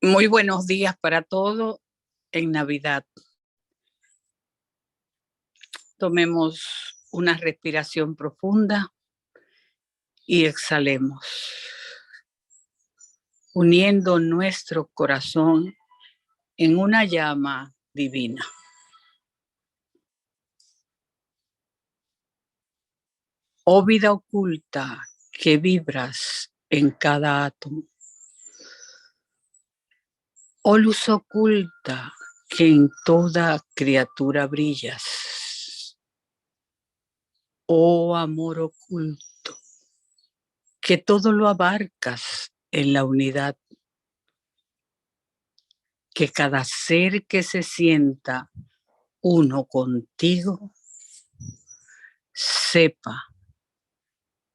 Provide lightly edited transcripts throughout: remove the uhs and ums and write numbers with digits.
Muy buenos días para todos en Navidad. Tomemos una respiración profunda y exhalemos, uniendo nuestro corazón en una llama divina. Oh vida oculta que vibras en cada átomo. Oh luz oculta que en toda criatura brillas. Oh amor oculto que todo lo abarcas en la unidad. Que cada ser que se sienta uno contigo sepa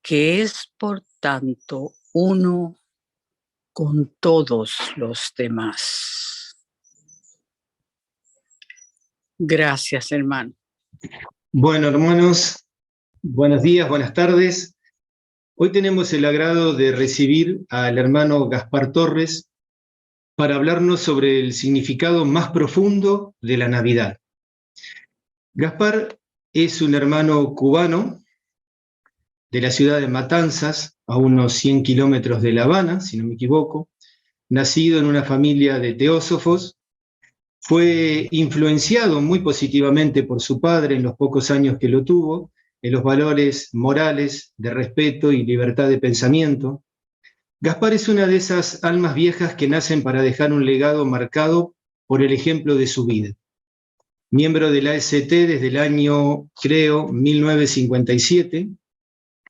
que es por tanto uno con todos los demás. Gracias, hermano. Bueno, hermanos, buenos días, buenas tardes. Hoy tenemos el agrado de recibir al hermano Gaspar Torres para hablarnos sobre el significado más profundo de la Navidad. Gaspar es un hermano cubano de la ciudad de Matanzas, a unos 100 kilómetros de La Habana, si no me equivoco, nacido en una familia de teósofos. Fue influenciado muy positivamente por su padre en los pocos años que lo tuvo, en los valores morales de respeto y libertad de pensamiento. Gaspar es una de esas almas viejas que nacen para dejar un legado marcado por el ejemplo de su vida. Miembro de la AST desde el año, creo, 1957,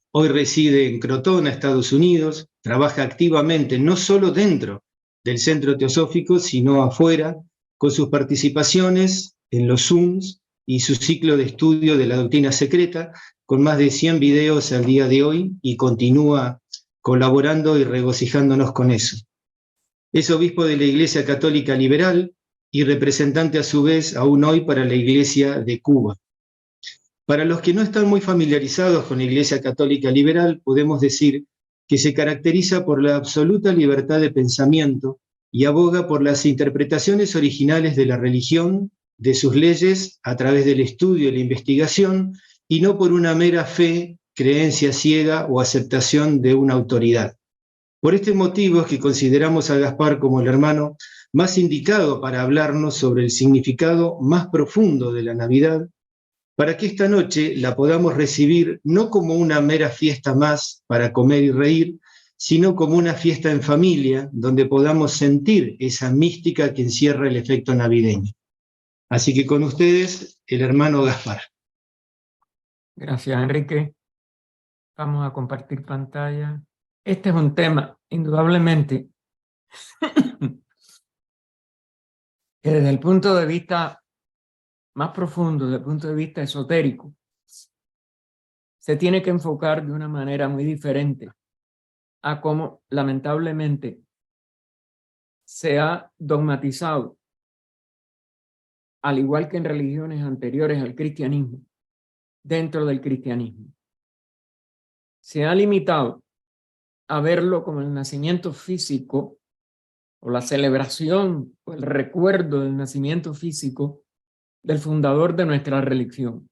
hoy reside en Crotona, Estados Unidos, trabaja activamente no solo dentro del Centro Teosófico, sino afuera, con sus participaciones en los Zooms y su ciclo de estudio de la doctrina secreta, con más de 100 videos al día de hoy, y continúa colaborando y regocijándonos con eso. Es obispo de la Iglesia Católica Liberal y representante a su vez aún hoy para la Iglesia de Cuba. Para los que no están muy familiarizados con la Iglesia Católica Liberal, podemos decir que se caracteriza por la absoluta libertad de pensamiento y aboga por las interpretaciones originales de la religión, de sus leyes, a través del estudio y la investigación, y no por una mera fe, creencia ciega o aceptación de una autoridad. Por este motivo es que consideramos a Gaspar como el hermano más indicado para hablarnos sobre el significado más profundo de la Navidad, para que esta noche la podamos recibir no como una mera fiesta más para comer y reír, sino como una fiesta en familia, donde podamos sentir esa mística que encierra el efecto navideño. Así que con ustedes, el hermano Gaspar. Gracias, Enrique. Vamos a compartir pantalla. Este es un tema, indudablemente, que desde el punto de vista más profundo, desde el punto de vista esotérico, se tiene que enfocar de una manera muy diferente a cómo, lamentablemente, se ha dogmatizado, al igual que en religiones anteriores al cristianismo, dentro del cristianismo. Se ha limitado a verlo como el nacimiento físico o la celebración o el recuerdo del nacimiento físico del fundador de nuestra religión.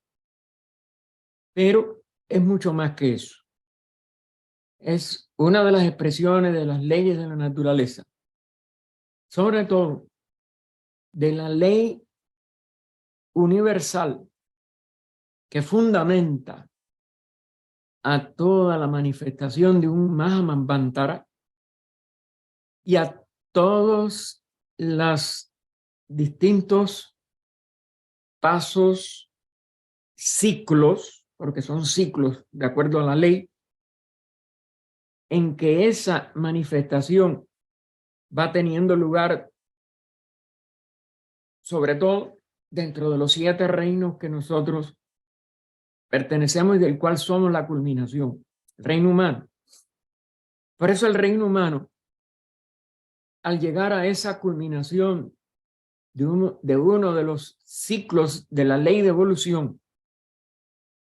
Pero es mucho más que eso. Es una de las expresiones de las leyes de la naturaleza, sobre todo de la ley universal que fundamenta a toda la manifestación de un Mahamanvantara y a todos los distintos pasos, ciclos, porque son ciclos de acuerdo a la ley, en que esa manifestación va teniendo lugar, sobre todo dentro de los 7 reinos que nosotros pertenecemos y del cual somos la culminación, el reino humano. Por eso el reino humano, al llegar a esa culminación de uno de los ciclos de la ley de evolución,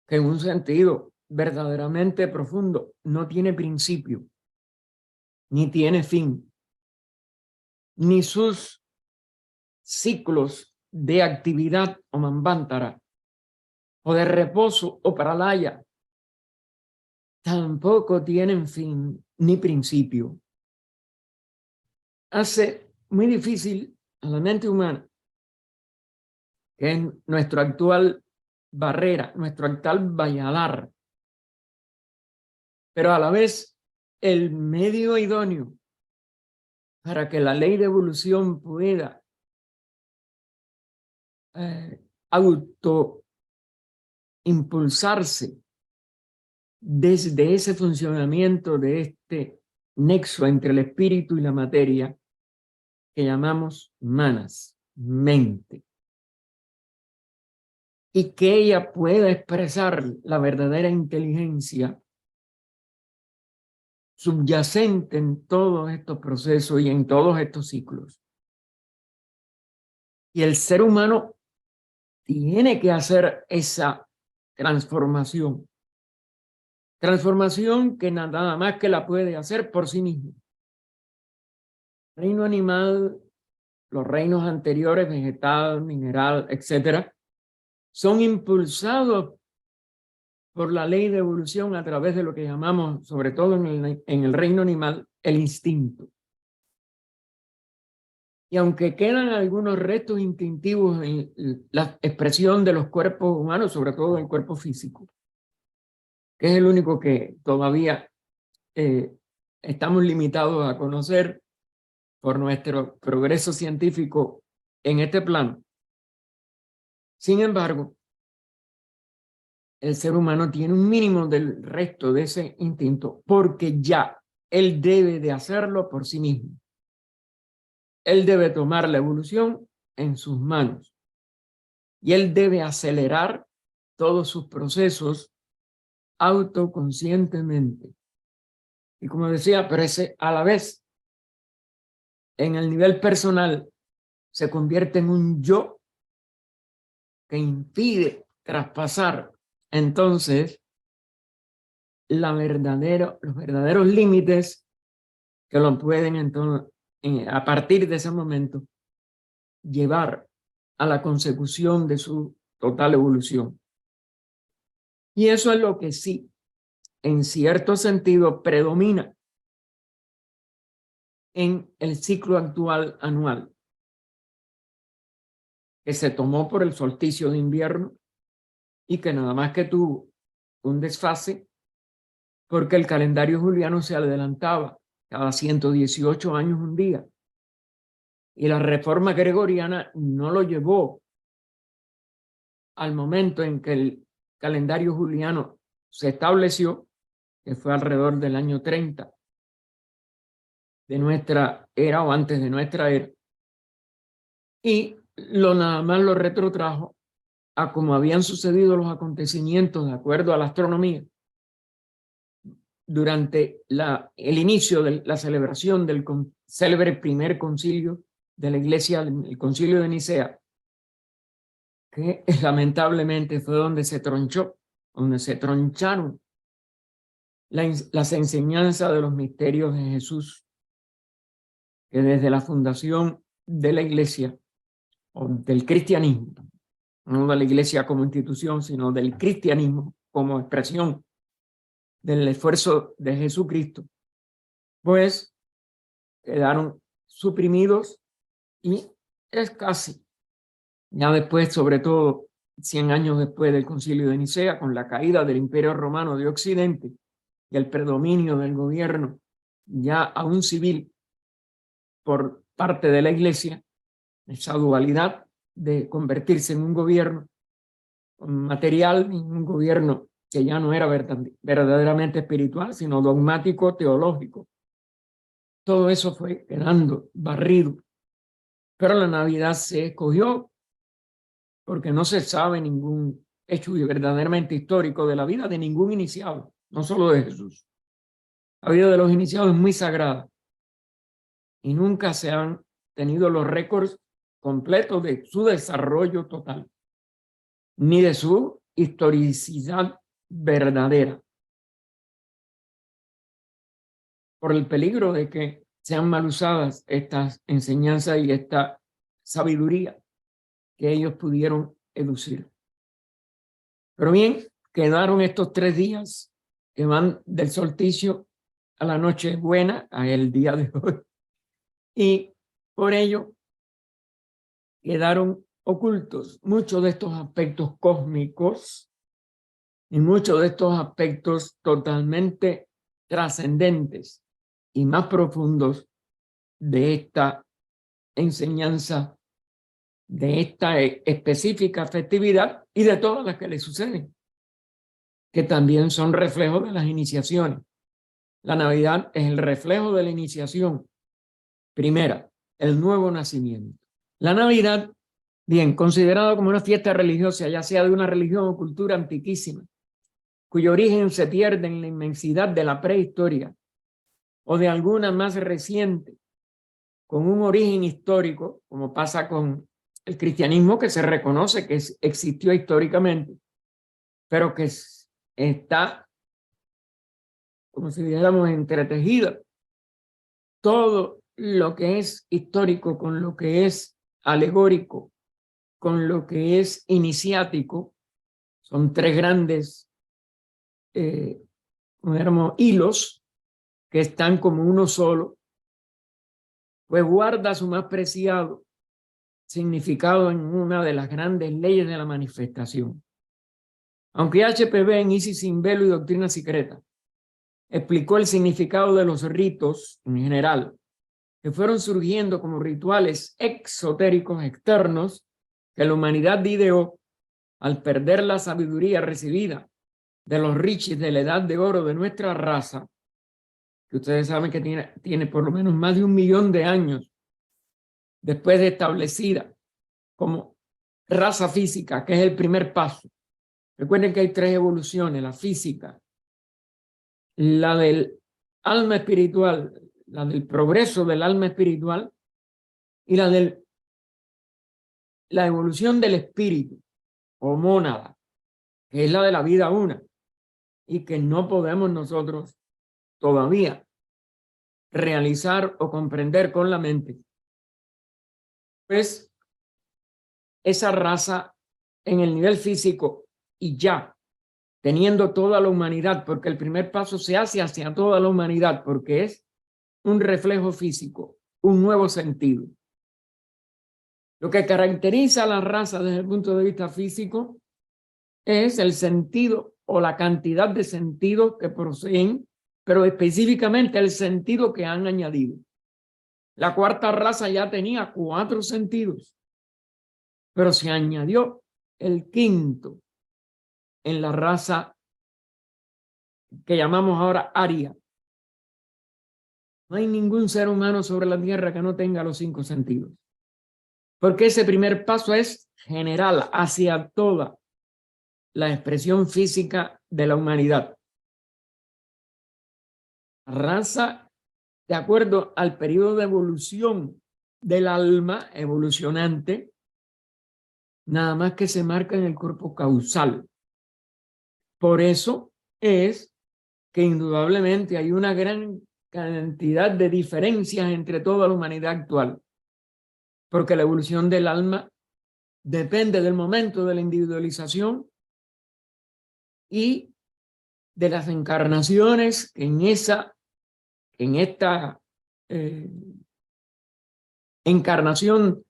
que en un sentido verdaderamente profundo no tiene principio ni tiene fin, ni sus ciclos de actividad o manvantara, o de reposo o pralaya, tampoco tienen fin ni principio. Hace muy difícil a la mente humana, que es nuestra actual barrera, nuestro actual valladar, pero a la vez el medio idóneo para que la ley de evolución pueda autoimpulsarse desde ese funcionamiento de este nexo entre el espíritu y la materia que llamamos manas, mente, y que ella pueda expresar la verdadera inteligencia subyacente en todos estos procesos y en todos estos ciclos. Y el ser humano tiene que hacer esa transformación. Transformación que nada más que la puede hacer por sí mismo. Reino animal, los reinos anteriores, vegetal, mineral, etcétera, son impulsados por la ley de evolución a través de lo que llamamos, sobre todo en el reino animal, el instinto. Y aunque quedan algunos restos instintivos en la expresión de los cuerpos humanos, sobre todo el cuerpo físico, que es el único que todavía estamos limitados a conocer por nuestro progreso científico en este plano. Sin embargo, el ser humano tiene un mínimo del resto de ese instinto porque ya él debe de hacerlo por sí mismo. Él debe tomar la evolución en sus manos y él debe acelerar todos sus procesos autoconscientemente. Y como decía, pero ese a la vez, en el nivel personal, se convierte en un yo que impide traspasar entonces los verdaderos límites que lo pueden entonces, a partir de ese momento, llevar a la consecución de su total evolución. Y eso es lo que sí, en cierto sentido, predomina en el ciclo actual anual, que se tomó por el solsticio de invierno y que nada más que tuvo un desfase porque el calendario juliano se adelantaba cada 118 años un día. Y la reforma gregoriana no lo llevó al momento en que el calendario juliano se estableció, que fue alrededor del año 30 de nuestra era o antes de nuestra era, y nada más lo retrotrajo a cómo habían sucedido los acontecimientos de acuerdo a la astronomía durante el inicio de la celebración del célebre primer concilio de la Iglesia, el concilio de Nicea, que lamentablemente fue donde se troncharon las enseñanzas de los misterios de Jesús, que desde la fundación de la Iglesia o del cristianismo, no de la Iglesia como institución, sino del cristianismo como expresión del esfuerzo de Jesucristo, pues quedaron suprimidos y es casi, ya después, sobre todo 100 años después del Concilio de Nicea, con la caída del Imperio Romano de Occidente y el predominio del gobierno ya aún civil por parte de la Iglesia, esa dualidad de convertirse en un gobierno material, en un gobierno que ya no era verdaderamente espiritual, sino dogmático, teológico. Todo eso fue quedando barrido. Pero la Navidad se escogió porque no se sabe ningún hecho verdaderamente histórico de la vida de ningún iniciado, no solo de Jesús. La vida de los iniciados es muy sagrada y nunca se han tenido los récords completos de su desarrollo total, ni de su historicidad verdadera, por el peligro de que sean mal usadas estas enseñanzas y esta sabiduría que ellos pudieron educir. Pero bien, quedaron estos 3 días que van del solsticio a la noche buena, a el día de hoy. Y por ello quedaron ocultos muchos de estos aspectos cósmicos y muchos de estos aspectos totalmente trascendentes y más profundos de esta enseñanza, de esta específica festividad y de todas las que le suceden, que también son reflejos de las iniciaciones. La Navidad es el reflejo de la iniciación. Primera, el nuevo nacimiento. La Navidad, bien, considerada como una fiesta religiosa, ya sea de una religión o cultura antiquísima, cuyo origen se pierde en la inmensidad de la prehistoria, o de alguna más reciente, con un origen histórico, como pasa con el cristianismo, que se reconoce que existió históricamente, pero que está, como si dijéramos, entretejida. Todo lo que es histórico con lo que es alegórico, con lo que es iniciático, son 3 grandes hilos que están como uno solo, pues guarda su más preciado significado en una de las grandes leyes de la manifestación. Aunque HPB en Isis sin velo y doctrina secreta explicó el significado de los ritos en general, que fueron surgiendo como rituales exotéricos externos que la humanidad ideó al perder la sabiduría recibida de los riches de la edad de oro de nuestra raza, que ustedes saben que tiene por lo menos más de 1 millón de años después de establecida como raza física, que es el primer paso. Recuerden que hay 3 evoluciones: la física, la del alma espiritual, la del progreso del alma espiritual, y la evolución del espíritu o mónada, que es la de la vida una, y que no podemos nosotros todavía realizar o comprender con la mente. Pues esa raza en el nivel físico, y ya teniendo toda la humanidad, porque el primer paso se hace hacia toda la humanidad, porque es un reflejo físico, un nuevo sentido. Lo que caracteriza a la raza desde el punto de vista físico es el sentido o la cantidad de sentidos que poseen, pero específicamente el sentido que han añadido. La 4ª raza ya tenía 4 sentidos, pero se añadió el 5º en la raza que llamamos ahora aria. No hay ningún ser humano sobre la tierra que no tenga los 5 sentidos, porque ese primer paso es general hacia toda la expresión física de la humanidad. La raza, de acuerdo al periodo de evolución del alma evolucionante, nada más que se marca en el cuerpo causal. Por eso es que indudablemente hay una gran cantidad de diferencias entre toda la humanidad actual, porque la evolución del alma depende del momento de la individualización y de las encarnaciones en esta encarnación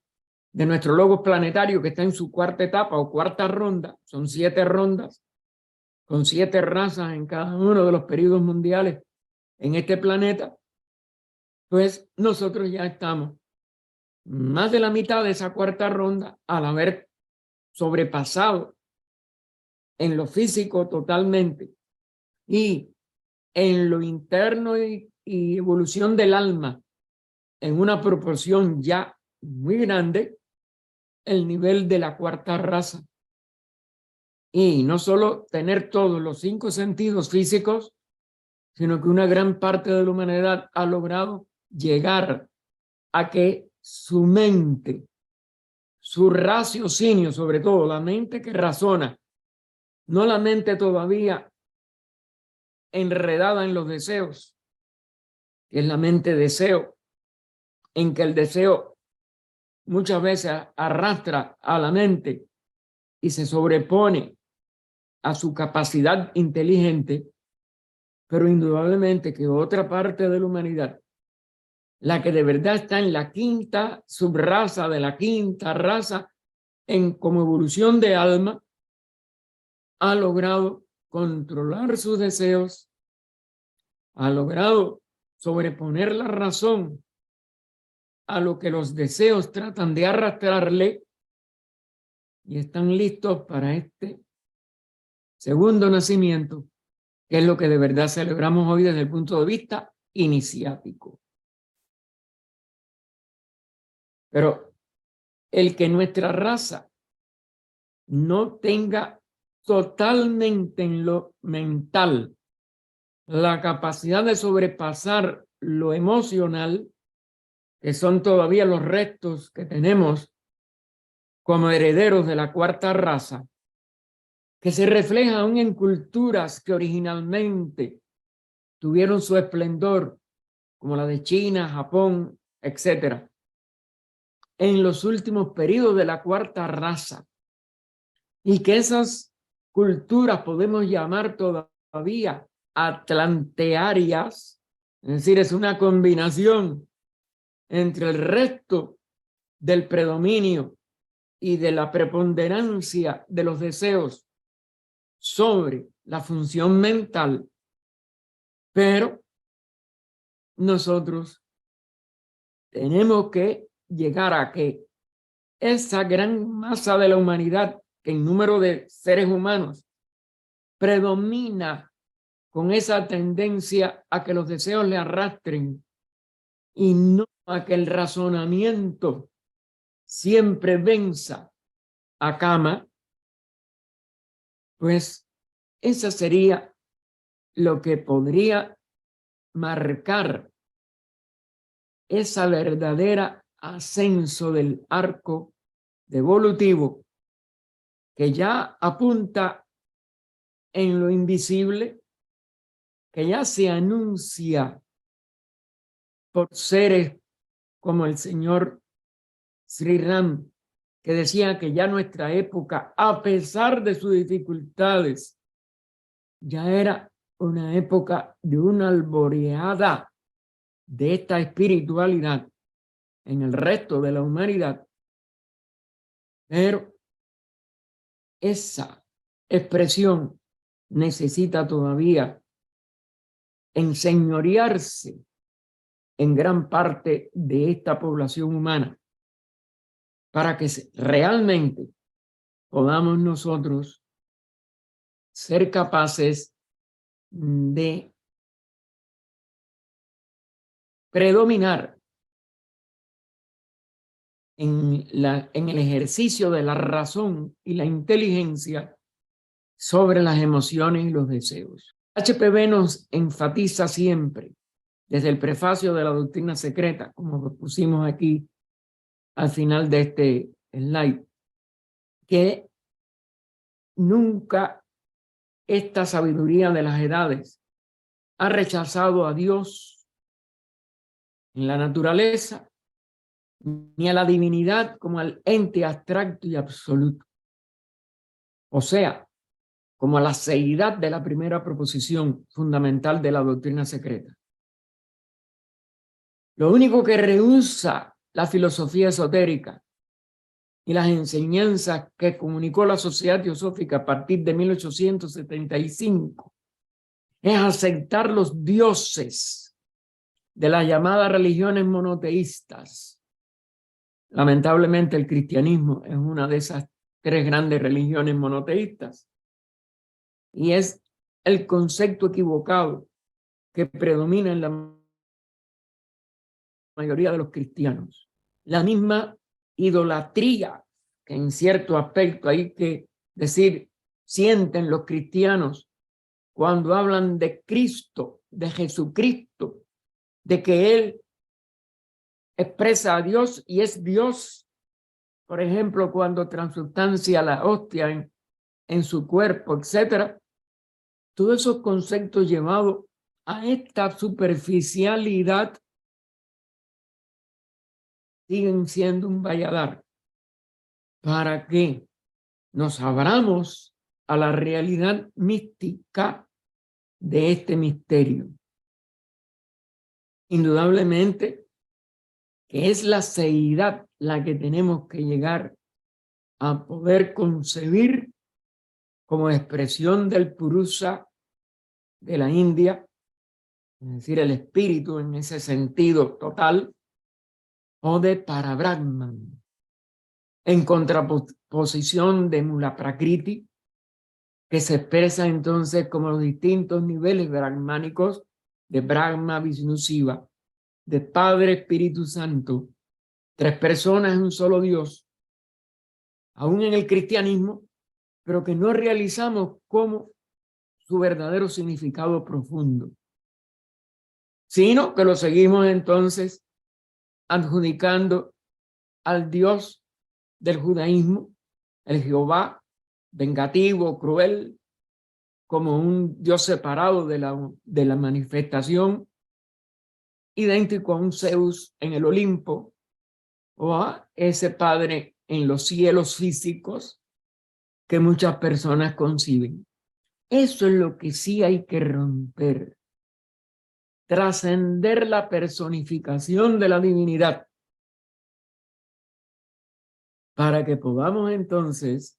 de nuestro logos planetario, que está en su 4ª etapa o 4ª ronda. Son 7 rondas con 7 razas en cada uno de los periodos mundiales en este planeta. Pues nosotros ya estamos más de la mitad de esa 4ª ronda, al haber sobrepasado en lo físico totalmente y en lo interno y evolución del alma en una proporción ya muy grande, el nivel de la 4ª raza. Y no solo tener todos los 5 sentidos físicos, sino que una gran parte de la humanidad ha logrado llegar a que su mente, su raciocinio, sobre todo la mente que razona, no la mente todavía enredada en los deseos, que es la mente deseo, en que el deseo muchas veces arrastra a la mente y se sobrepone a su capacidad inteligente, pero indudablemente que otra parte de la humanidad, la que de verdad está en la quinta subraza de la quinta raza, como evolución de alma, ha logrado controlar sus deseos, ha logrado sobreponer la razón a lo que los deseos tratan de arrastrarle y están listos para este segundo nacimiento, que es lo que de verdad celebramos hoy desde el punto de vista iniciático. Pero el que nuestra raza no tenga totalmente en lo mental la capacidad de sobrepasar lo emocional, que son todavía los restos que tenemos como herederos de la cuarta raza, que se refleja aún en culturas que originalmente tuvieron su esplendor, como la de China, Japón, etc. En los últimos periodos de la cuarta raza, y que esas culturas podemos llamar todavía atlantearias, es decir, es una combinación entre el resto del predominio y de la preponderancia de los deseos sobre la función mental, pero nosotros tenemos que llegar a que esa gran masa de la humanidad, que en número de seres humanos predomina con esa tendencia a que los deseos le arrastren y no a que el razonamiento siempre venza a cama, pues esa sería lo que podría marcar esa verdadera ascenso del arco evolutivo que ya apunta en lo invisible, que ya se anuncia por seres como el señor Sri Ram, que decía que ya nuestra época, a pesar de sus dificultades, ya era una época de una alboreada de esta espiritualidad en el resto de la humanidad. Pero esa expresión necesita todavía enseñorearse en gran parte de esta población humana para que realmente podamos nosotros ser capaces de predominar en el ejercicio de la razón y la inteligencia sobre las emociones y los deseos. HPB nos enfatiza siempre, desde el prefacio de la doctrina secreta, como pusimos aquí al final de este slide, que nunca esta sabiduría de las edades ha rechazado a Dios en la naturaleza, ni a la divinidad como al ente abstracto y absoluto. O sea, como a la seidad de la primera proposición fundamental de la doctrina secreta. Lo único que rehúsa la filosofía esotérica y las enseñanzas que comunicó la Sociedad Teosófica a partir de 1875 es aceptar los dioses de las llamadas religiones monoteístas. Lamentablemente el cristianismo es una de esas tres grandes religiones monoteístas y es el concepto equivocado que predomina en la mayoría de los cristianos. La misma idolatría que en cierto aspecto hay que decir sienten los cristianos cuando hablan de Cristo, de Jesucristo, de que Él expresa a Dios y es Dios. Por ejemplo, cuando transustancia la hostia en su cuerpo, etcétera. Todos esos conceptos llevados a esta superficialidad siguen siendo un valladar para que nos abramos a la realidad mística de este misterio. Indudablemente que es la seidad la que tenemos que llegar a poder concebir como expresión del Purusa de la India, es decir, el espíritu en ese sentido total, o de Parabrahman, en contraposición de Mula Prakriti, que se expresa entonces como los distintos niveles brahmánicos de Brahma, Vishnu, Shiva, de Padre, Espíritu Santo, tres personas en un solo Dios, aún en el cristianismo, pero que no realizamos como su verdadero significado profundo, sino que lo seguimos entonces adjudicando al Dios del judaísmo, el Jehová, vengativo, cruel, como un Dios separado de la manifestación, idéntico a un Zeus en el Olimpo, o a ese Padre en los cielos físicos que muchas personas conciben. Eso es lo que sí hay que romper. Trascender la personificación de la divinidad para que podamos entonces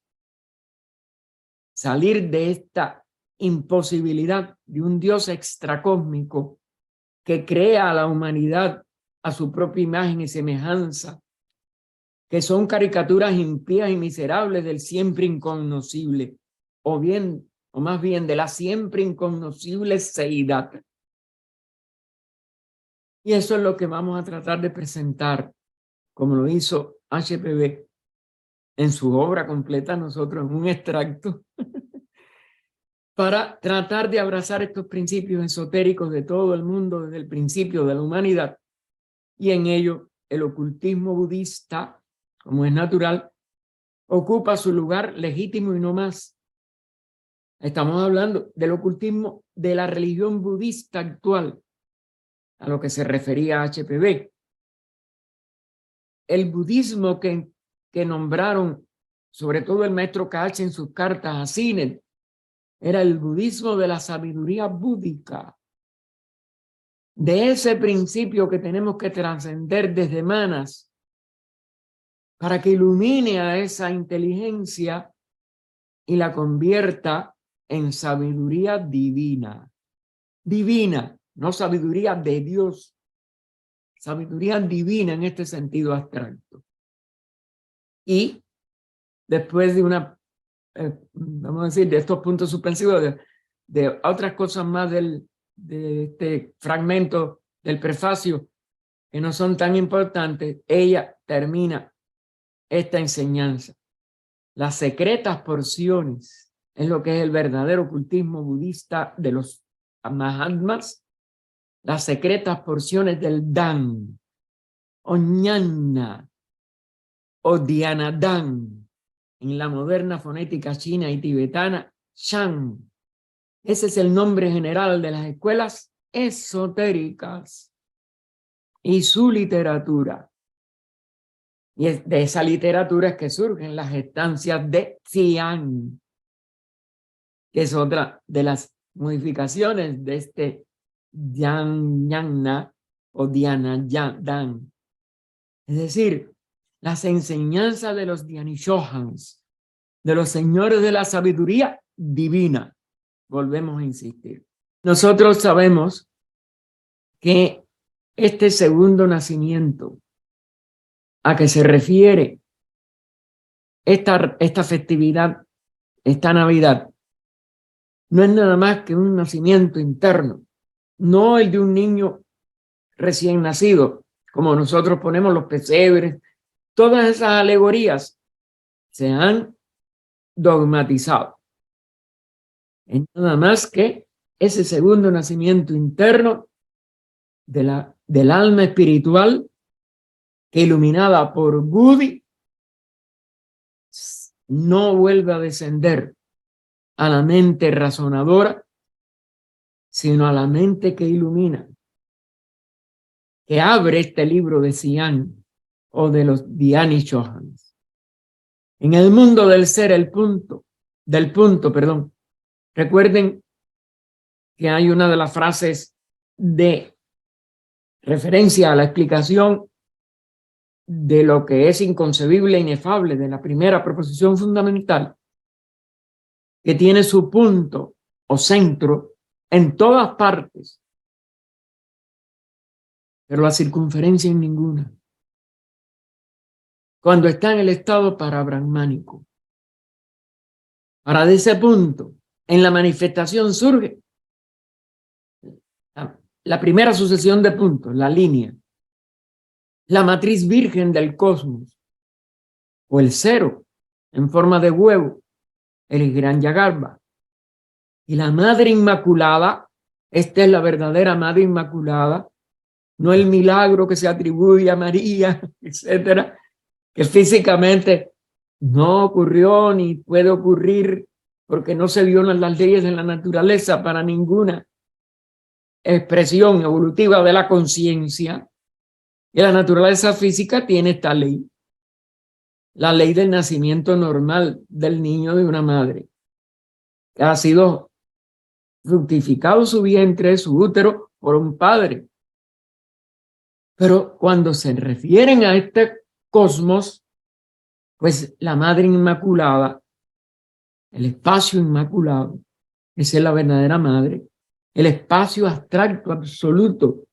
salir de esta imposibilidad de un Dios extracósmico que crea a la humanidad a su propia imagen y semejanza, que son caricaturas impías y miserables del siempre incognoscible, o más bien de la siempre incognoscible seidad. Y eso es lo que vamos a tratar de presentar, como lo hizo HPB en su obra completa, nosotros en un extracto, para tratar de abrazar estos principios esotéricos de todo el mundo desde el principio de la humanidad, y en ello el ocultismo budista, como es natural, ocupa su lugar legítimo y no más. Estamos hablando del ocultismo de la religión budista actual, a lo que se refería HPB. El budismo que nombraron, sobre todo el maestro K.H. en sus cartas a Sinet, era el budismo de la sabiduría búdica, de ese principio que tenemos que trascender desde Manas para que ilumine a esa inteligencia y la convierta en sabiduría divina. Divina, no sabiduría de Dios, sabiduría divina en este sentido abstracto. Y después de vamos a decir, de estos puntos suspensivos, de otras cosas más de este fragmento del prefacio que no son tan importantes, ella termina esta enseñanza. Las secretas porciones es lo que es el verdadero ocultismo budista de los Mahatmas, las secretas porciones del Dan, o Ñana, o Dhyanadhan, en la moderna fonética china y tibetana, Shan. Ese es el nombre general de las escuelas esotéricas y su literatura. Y es de esa literatura es que surgen las estancias de Xian, que es otra de las modificaciones de este Dhyanana o Dhyanadhan. Es decir, las enseñanzas de los Dhyanishohans, de los señores de la sabiduría divina. Volvemos a insistir. Nosotros sabemos que este segundo nacimiento a que se refiere esta festividad, esta Navidad, no es nada más que un nacimiento interno, no el de un niño recién nacido, como nosotros ponemos los pesebres. Todas esas alegorías se han dogmatizado. Es nada más que ese segundo nacimiento interno del alma espiritual que, iluminada por Buddhi, no vuelve a descender a la mente razonadora, sino a la mente que ilumina, que abre este libro de Xian o de los Dhyani Chohans. En el mundo del ser, recuerden que hay una de las frases de referencia a la explicación de lo que es inconcebible e inefable de la primera proposición fundamental, que tiene su punto o centro en todas partes, pero la circunferencia en ninguna. Cuando está en el estado parabrahmánico. Para de ese punto, en la manifestación surge la primera sucesión de puntos, la línea, la matriz virgen del cosmos, o el cero en forma de huevo, el Hiranyagarbha. Y la Madre Inmaculada, esta es la verdadera Madre Inmaculada, no el milagro que se atribuye a María, etcétera, que físicamente no ocurrió ni puede ocurrir porque no se violan las leyes de la naturaleza para ninguna expresión evolutiva de la conciencia. Y la naturaleza física tiene esta ley, la ley del nacimiento normal del niño de una madre, que ha sido fructificado su vientre, su útero, por un padre. Pero cuando se refieren a este cosmos, pues la Madre Inmaculada, el espacio inmaculado, esa es la verdadera madre, el espacio abstracto absoluto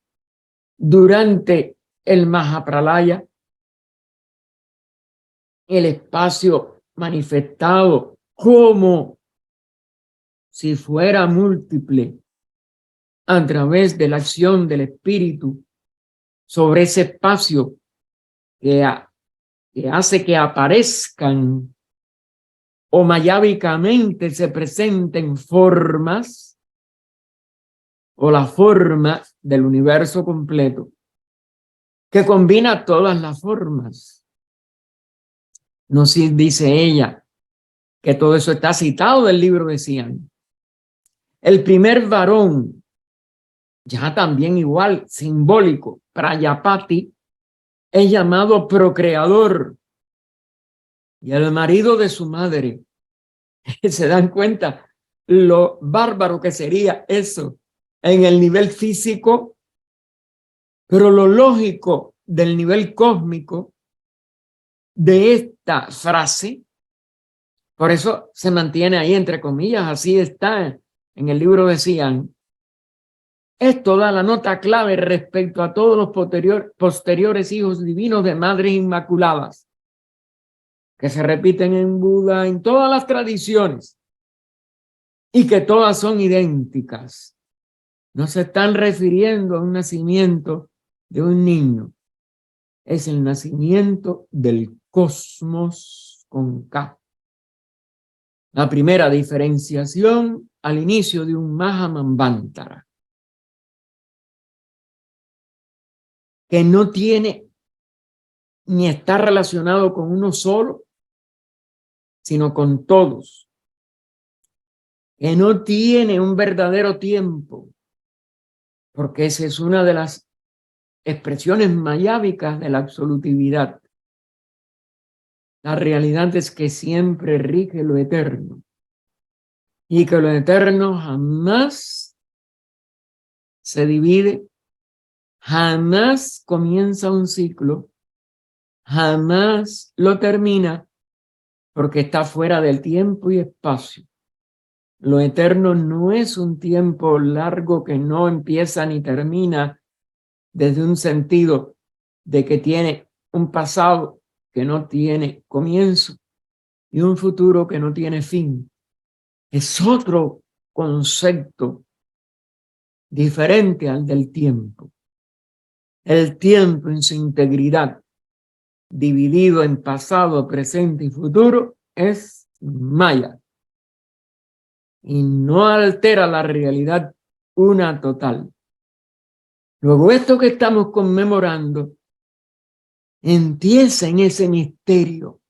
durante el Mahapralaya, el espacio manifestado como si fuera múltiple a través de la acción del espíritu sobre ese espacio que hace que aparezcan o mayávicamente se presenten formas, o la forma del universo completo, que combina todas las formas. No si dice ella que todo eso está citado del libro de Cian. El primer varón, ya también igual, simbólico, Prayapati, es llamado procreador. Y el marido de su madre, ¿se dan cuenta lo bárbaro que sería eso en el nivel físico? Pero lo lógico del nivel cósmico de esta frase, por eso se mantiene ahí entre comillas, así está en el libro de Cian, esto da la nota clave respecto a todos los posteriores hijos divinos de madres inmaculadas, que se repiten en Buda, en todas las tradiciones, y que todas son idénticas. No se están refiriendo a un nacimiento de un niño, es el nacimiento del cosmos con K. La primera diferenciación al inicio de un Mahamanvantara, que no tiene ni está relacionado con uno solo, sino con todos, que no tiene un verdadero tiempo, porque esa es una de las expresiones mayávicas de la absolutividad. La realidad es que siempre rige lo eterno, y que lo eterno jamás se divide, jamás comienza un ciclo, jamás lo termina, porque está fuera del tiempo y espacio. Lo eterno no es un tiempo largo que no empieza ni termina desde un sentido de que tiene un pasado que no tiene comienzo y un futuro que no tiene fin. Es otro concepto diferente al del tiempo. El tiempo en su integridad, dividido en pasado, presente y futuro, es maya y no altera la realidad una total. Luego, esto que estamos conmemorando empieza en ese misterio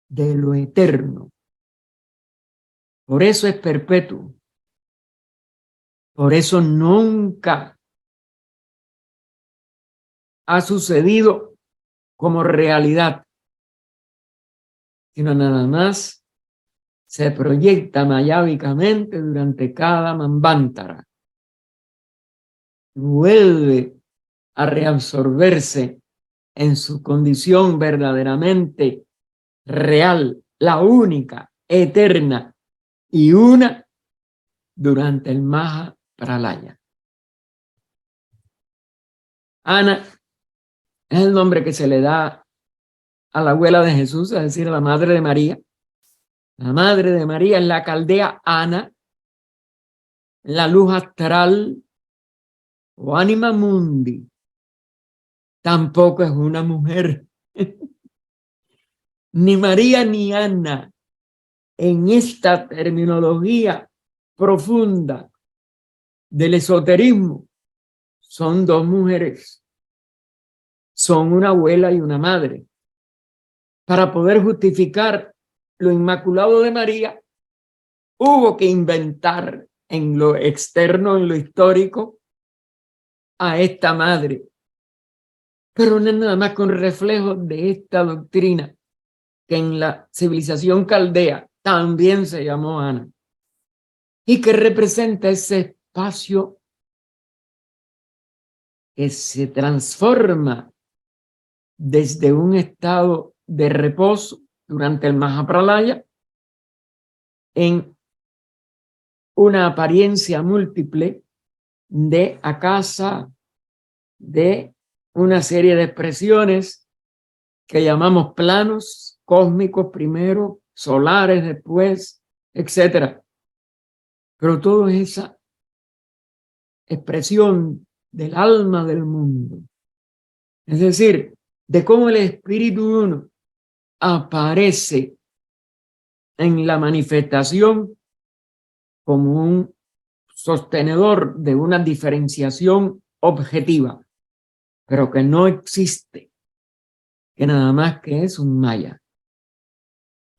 de lo eterno. Por eso es perpetuo. Por eso nunca ha sucedido como realidad, sino nada más se proyecta mayávicamente durante cada manvántara. Vuelve a reabsorberse en su condición verdaderamente real, la única, eterna y una durante el Maha Pralaya. Ana es el nombre que se le da a la abuela de Jesús, es decir, a la madre de María. La madre de María es la caldea Ana, la luz astral o anima mundi. Tampoco es una mujer. Ni María ni Ana, en esta terminología profunda del esoterismo, son dos mujeres. Son una abuela y una madre. Para poder justificar lo inmaculado de María, hubo que inventar en lo externo, en lo histórico, a esta madre. Pero no es nada más con reflejo de esta doctrina, que en la civilización caldea también se llamó Ana, y que representa ese espacio que se transforma desde un estado de reposo durante el Mahapralaya en una apariencia múltiple de akasa, de una serie de expresiones que llamamos planos cósmicos primero, solares después, etcétera. Pero todo es esa expresión del alma del mundo. Es decir, de cómo el espíritu uno aparece en la manifestación como un sostenedor de una diferenciación objetiva, pero que no existe, que nada más que es un maya.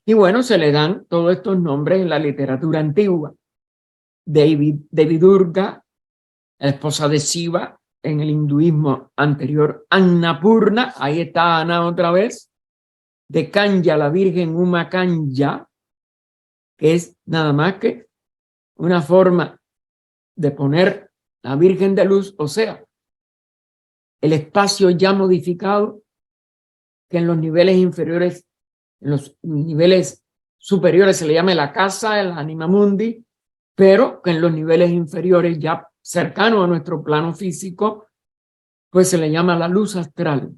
Y bueno, se le dan todos estos nombres en la literatura antigua. Devi Durga, la esposa de Shiva, en el hinduismo anterior, Annapurna, ahí está Ana otra vez, de Kanya, la Virgen Uma Kanya, que es nada más que una forma de poner la Virgen de Luz, o sea, el espacio ya modificado que en los niveles inferiores, en los niveles superiores se le llama la casa, el anima mundi, pero que en los niveles inferiores, ya cercano a nuestro plano físico, pues se le llama la luz astral.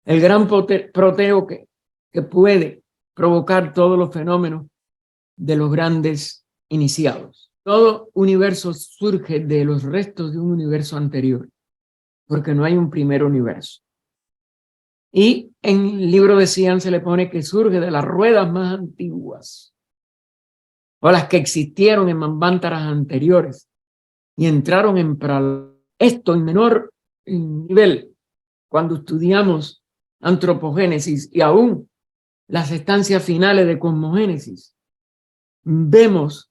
El gran proteo que puede provocar todos los fenómenos de los grandes iniciados. Todo universo surge de los restos de un universo anterior, porque no hay un primer universo. Y en el libro de Cian se le pone que surge de las ruedas más antiguas, o las que existieron en manvántaras anteriores, y entraron en esto en menor nivel, cuando estudiamos antropogénesis y aún las estancias finales de cosmogénesis, vemos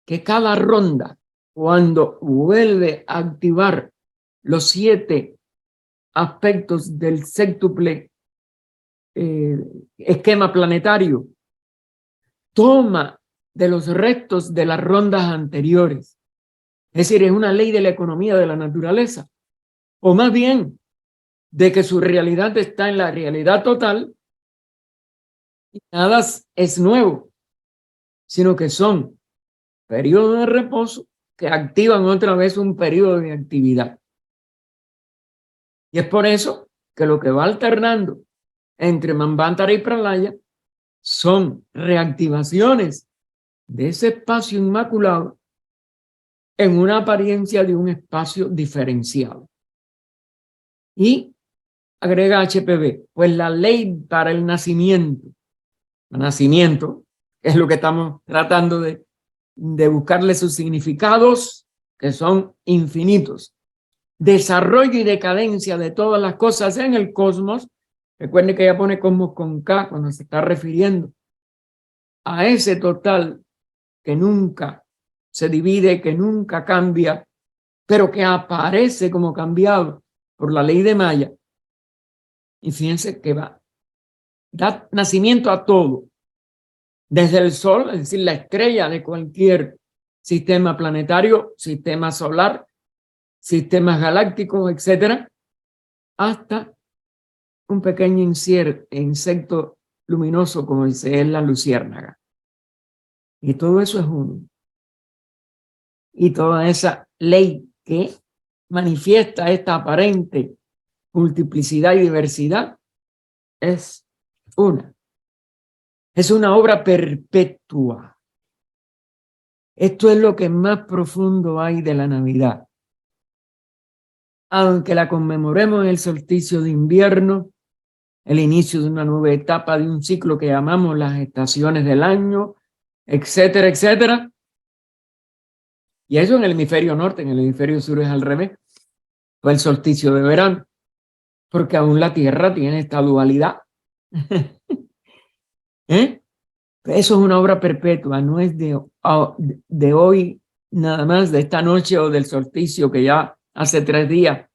que cada ronda, cuando vuelve a activar los 7 aspectos del séptuple esquema planetario, toma de los restos de las rondas anteriores. Es decir, es una ley de la economía de la naturaleza, o más bien de que su realidad está en la realidad total y nada es nuevo, sino que son periodos de reposo que activan otra vez un periodo de actividad. Y es por eso que lo que va alternando entre Manvantara y Pralaya son reactivaciones de ese espacio inmaculado en una apariencia de un espacio diferenciado. Y agrega HPV, pues la ley para el nacimiento, es lo que estamos tratando de buscarle sus significados, que son infinitos. Desarrollo y decadencia de todas las cosas en el cosmos. Recuerden que ella pone cosmos con K cuando se está refiriendo a ese total que nunca se divide, que nunca cambia, pero que aparece como cambiado por la ley de Maya. Y fíjense que da nacimiento a todo, desde el Sol, es decir, la estrella de cualquier sistema planetario, sistema solar, sistemas galácticos, etcétera, hasta un pequeño insecto luminoso como es la luciérnaga. Y todo eso es uno. Y toda esa ley que manifiesta esta aparente multiplicidad y diversidad es una. Es una obra perpetua. Esto es lo que más profundo hay de la Navidad. Aunque la conmemoremos en el solsticio de invierno, el inicio de una nueva etapa de un ciclo que llamamos las estaciones del año, etcétera, etcétera. Y eso en el hemisferio norte, en el hemisferio sur es al revés. Fue el solsticio de verano, porque aún la Tierra tiene esta dualidad. ¿Eh? Eso es una obra perpetua, no es de hoy nada más, de esta noche o del solsticio que ya hace 3 días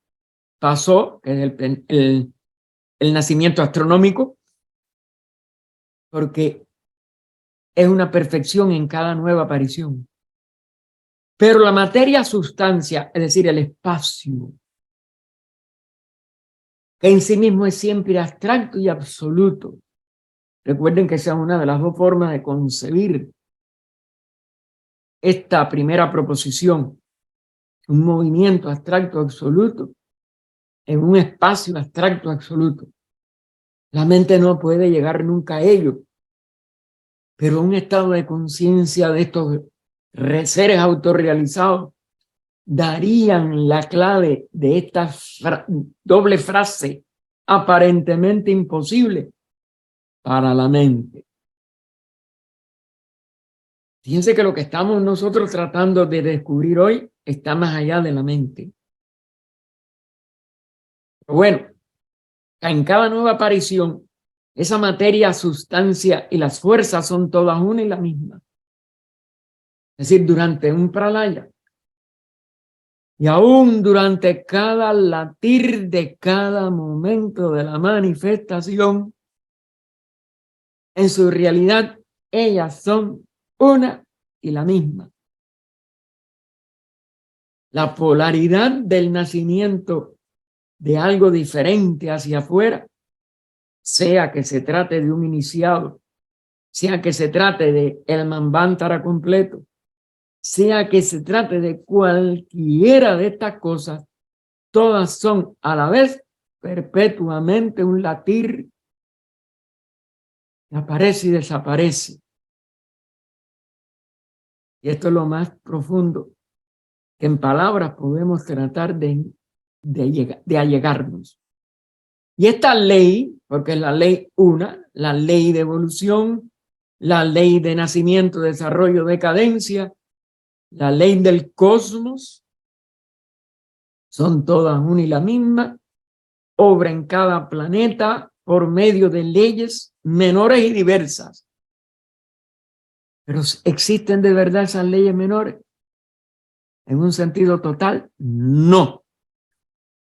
pasó, que es el nacimiento astronómico, porque es una perfección en cada nueva aparición. Pero la materia sustancia, es decir, el espacio, que en sí mismo es siempre abstracto y absoluto. Recuerden que esa es una de las 2 formas de concebir esta primera proposición, un movimiento abstracto absoluto en un espacio abstracto absoluto. La mente no puede llegar nunca a ello, pero un estado de conciencia de estos seres autorrealizados darían la clave de esta doble frase aparentemente imposible para la mente. Fíjense que lo que estamos nosotros tratando de descubrir hoy está más allá de la mente. Pero bueno, en cada nueva aparición, esa materia, sustancia y las fuerzas son todas una y la misma. Es decir, durante un pralaya. Y aún durante cada latir de cada momento de la manifestación, en su realidad, ellas son una y la misma. La polaridad del nacimiento de algo diferente hacia afuera, sea que se trate de un iniciado, sea que se trate de el Manvantara completo, sea que se trate de cualquiera de estas cosas, todas son a la vez perpetuamente un latir que aparece y desaparece. Y esto es lo más profundo que en palabras podemos tratar de allegarnos. Y esta ley, porque es la ley una, la ley de evolución, la ley de nacimiento, desarrollo, decadencia, la ley del cosmos, son todas una y la misma, obra en cada planeta por medio de leyes menores y diversas. Pero ¿existen de verdad esas leyes menores? ¿En un sentido total? No.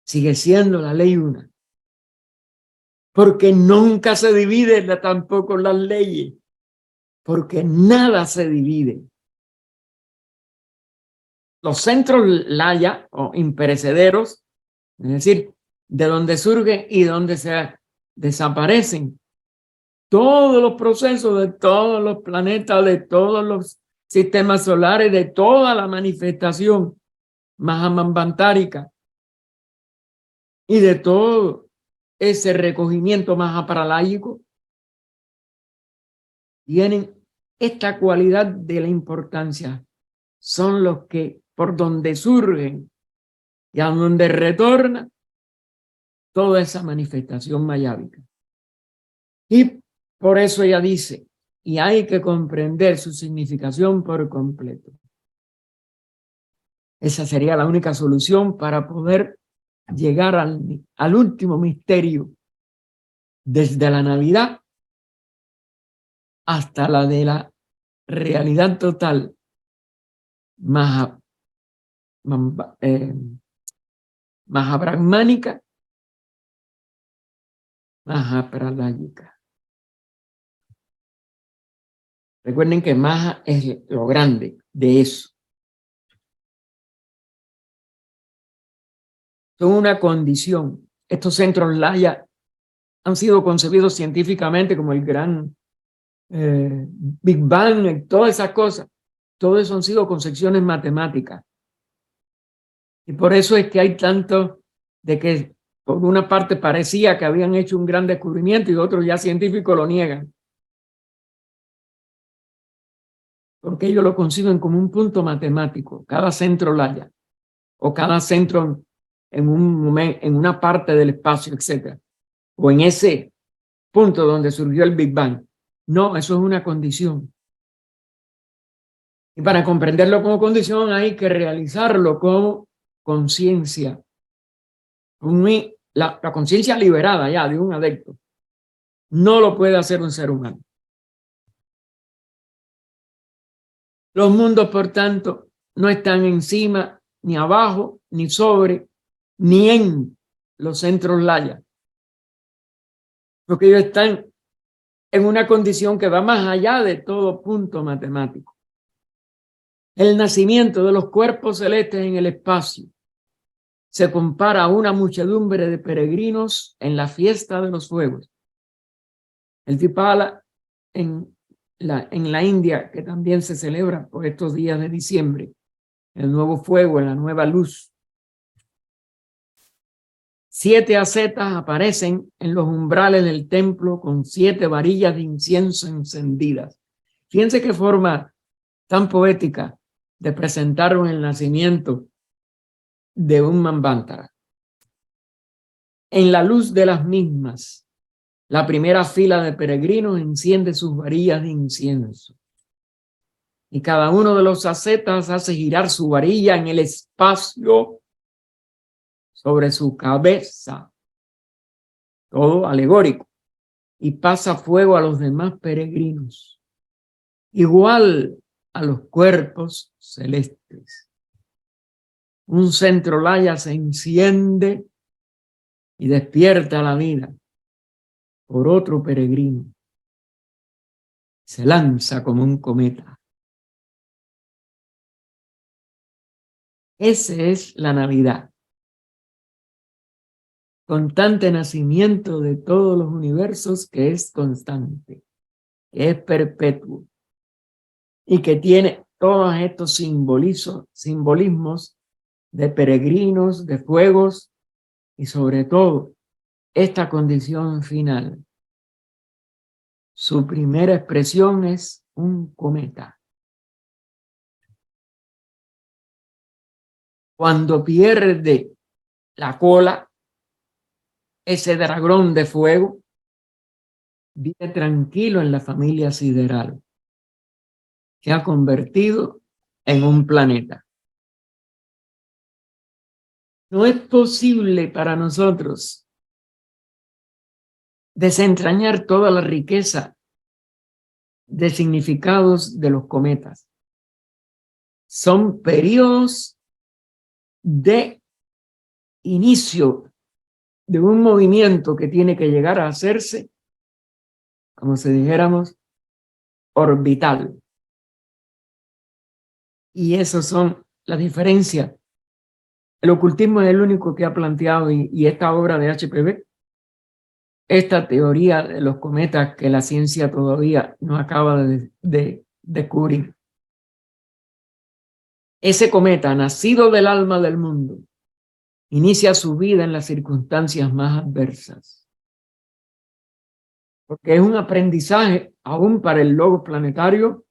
Sigue siendo la ley una. Porque nunca se divide tampoco las leyes. Porque nada se divide. Los centros laya o imperecederos, es decir, de donde surgen y donde se desaparecen todos los procesos de todos los planetas, de todos los sistemas solares, de toda la manifestación mahamambantárica y de todo ese recogimiento mahapraláyico, tienen esta cualidad de la importancia. Son los que por donde surgen y a donde retorna toda esa manifestación mayábica. Y por eso ella dice, y hay que comprender su significación por completo. Esa sería la única solución para poder llegar al último misterio, desde la Navidad hasta la de la realidad total, mahabrahmánica, Mahapralayika. Recuerden que Maha es lo grande de eso. Son una condición. Estos centros Laya han sido concebidos científicamente como el gran Big Bang, todas esas cosas. Todo eso han sido concepciones matemáticas. Y por eso es que hay tanto de que por una parte parecía que habían hecho un gran descubrimiento y otros ya científicos lo niegan. Porque ellos lo conciben como un punto matemático, cada centro Laya, o cada centro en un momento, en una parte del espacio, etc. O en ese punto donde surgió el Big Bang. No, eso es una condición. Y para comprenderlo como condición hay que realizarlo como conciencia. La conciencia liberada ya de un adepto. No lo puede hacer un ser humano. Los mundos, por tanto, no están encima, ni abajo, ni sobre, ni en los centros Laya. Porque ellos están en una condición que va más allá de todo punto matemático. El nacimiento de los cuerpos celestes en el espacio se compara a una muchedumbre de peregrinos en la fiesta de los fuegos. El Dipala en la India, que también se celebra por estos días de diciembre, el nuevo fuego, la nueva luz. 7 ascetas aparecen en los umbrales del templo con 7 varillas de incienso encendidas. Fíjense qué forma tan poética de presentar el nacimiento de un Manvantara. En la luz de las mismas, la primera fila de peregrinos enciende sus varillas de incienso. Y cada uno de los ascetas hace girar su varilla en el espacio sobre su cabeza. Todo alegórico. Y pasa fuego a los demás peregrinos. Igual a los cuerpos celestes. Un centro Laya se enciende y despierta la vida por otro peregrino. Se lanza como un cometa. Esa es la Navidad. Constante nacimiento de todos los universos que es constante, que es perpetuo y que tiene todos estos simbolismos de peregrinos, de fuegos y sobre todo esta condición final. Su primera expresión es un cometa. Cuando pierde la cola, ese dragón de fuego vive tranquilo en la familia sideral. Se ha convertido en un planeta. No es posible para nosotros desentrañar toda la riqueza de significados de los cometas. Son periodos de inicio de un movimiento que tiene que llegar a hacerse, como si dijéramos, orbital. Y esas son las diferencias. El ocultismo es el único que ha planteado, y esta obra de HPV, esta teoría de los cometas que la ciencia todavía no acaba de descubrir. Ese cometa, nacido del alma del mundo, inicia su vida en las circunstancias más adversas. Porque es un aprendizaje aún para el logos planetario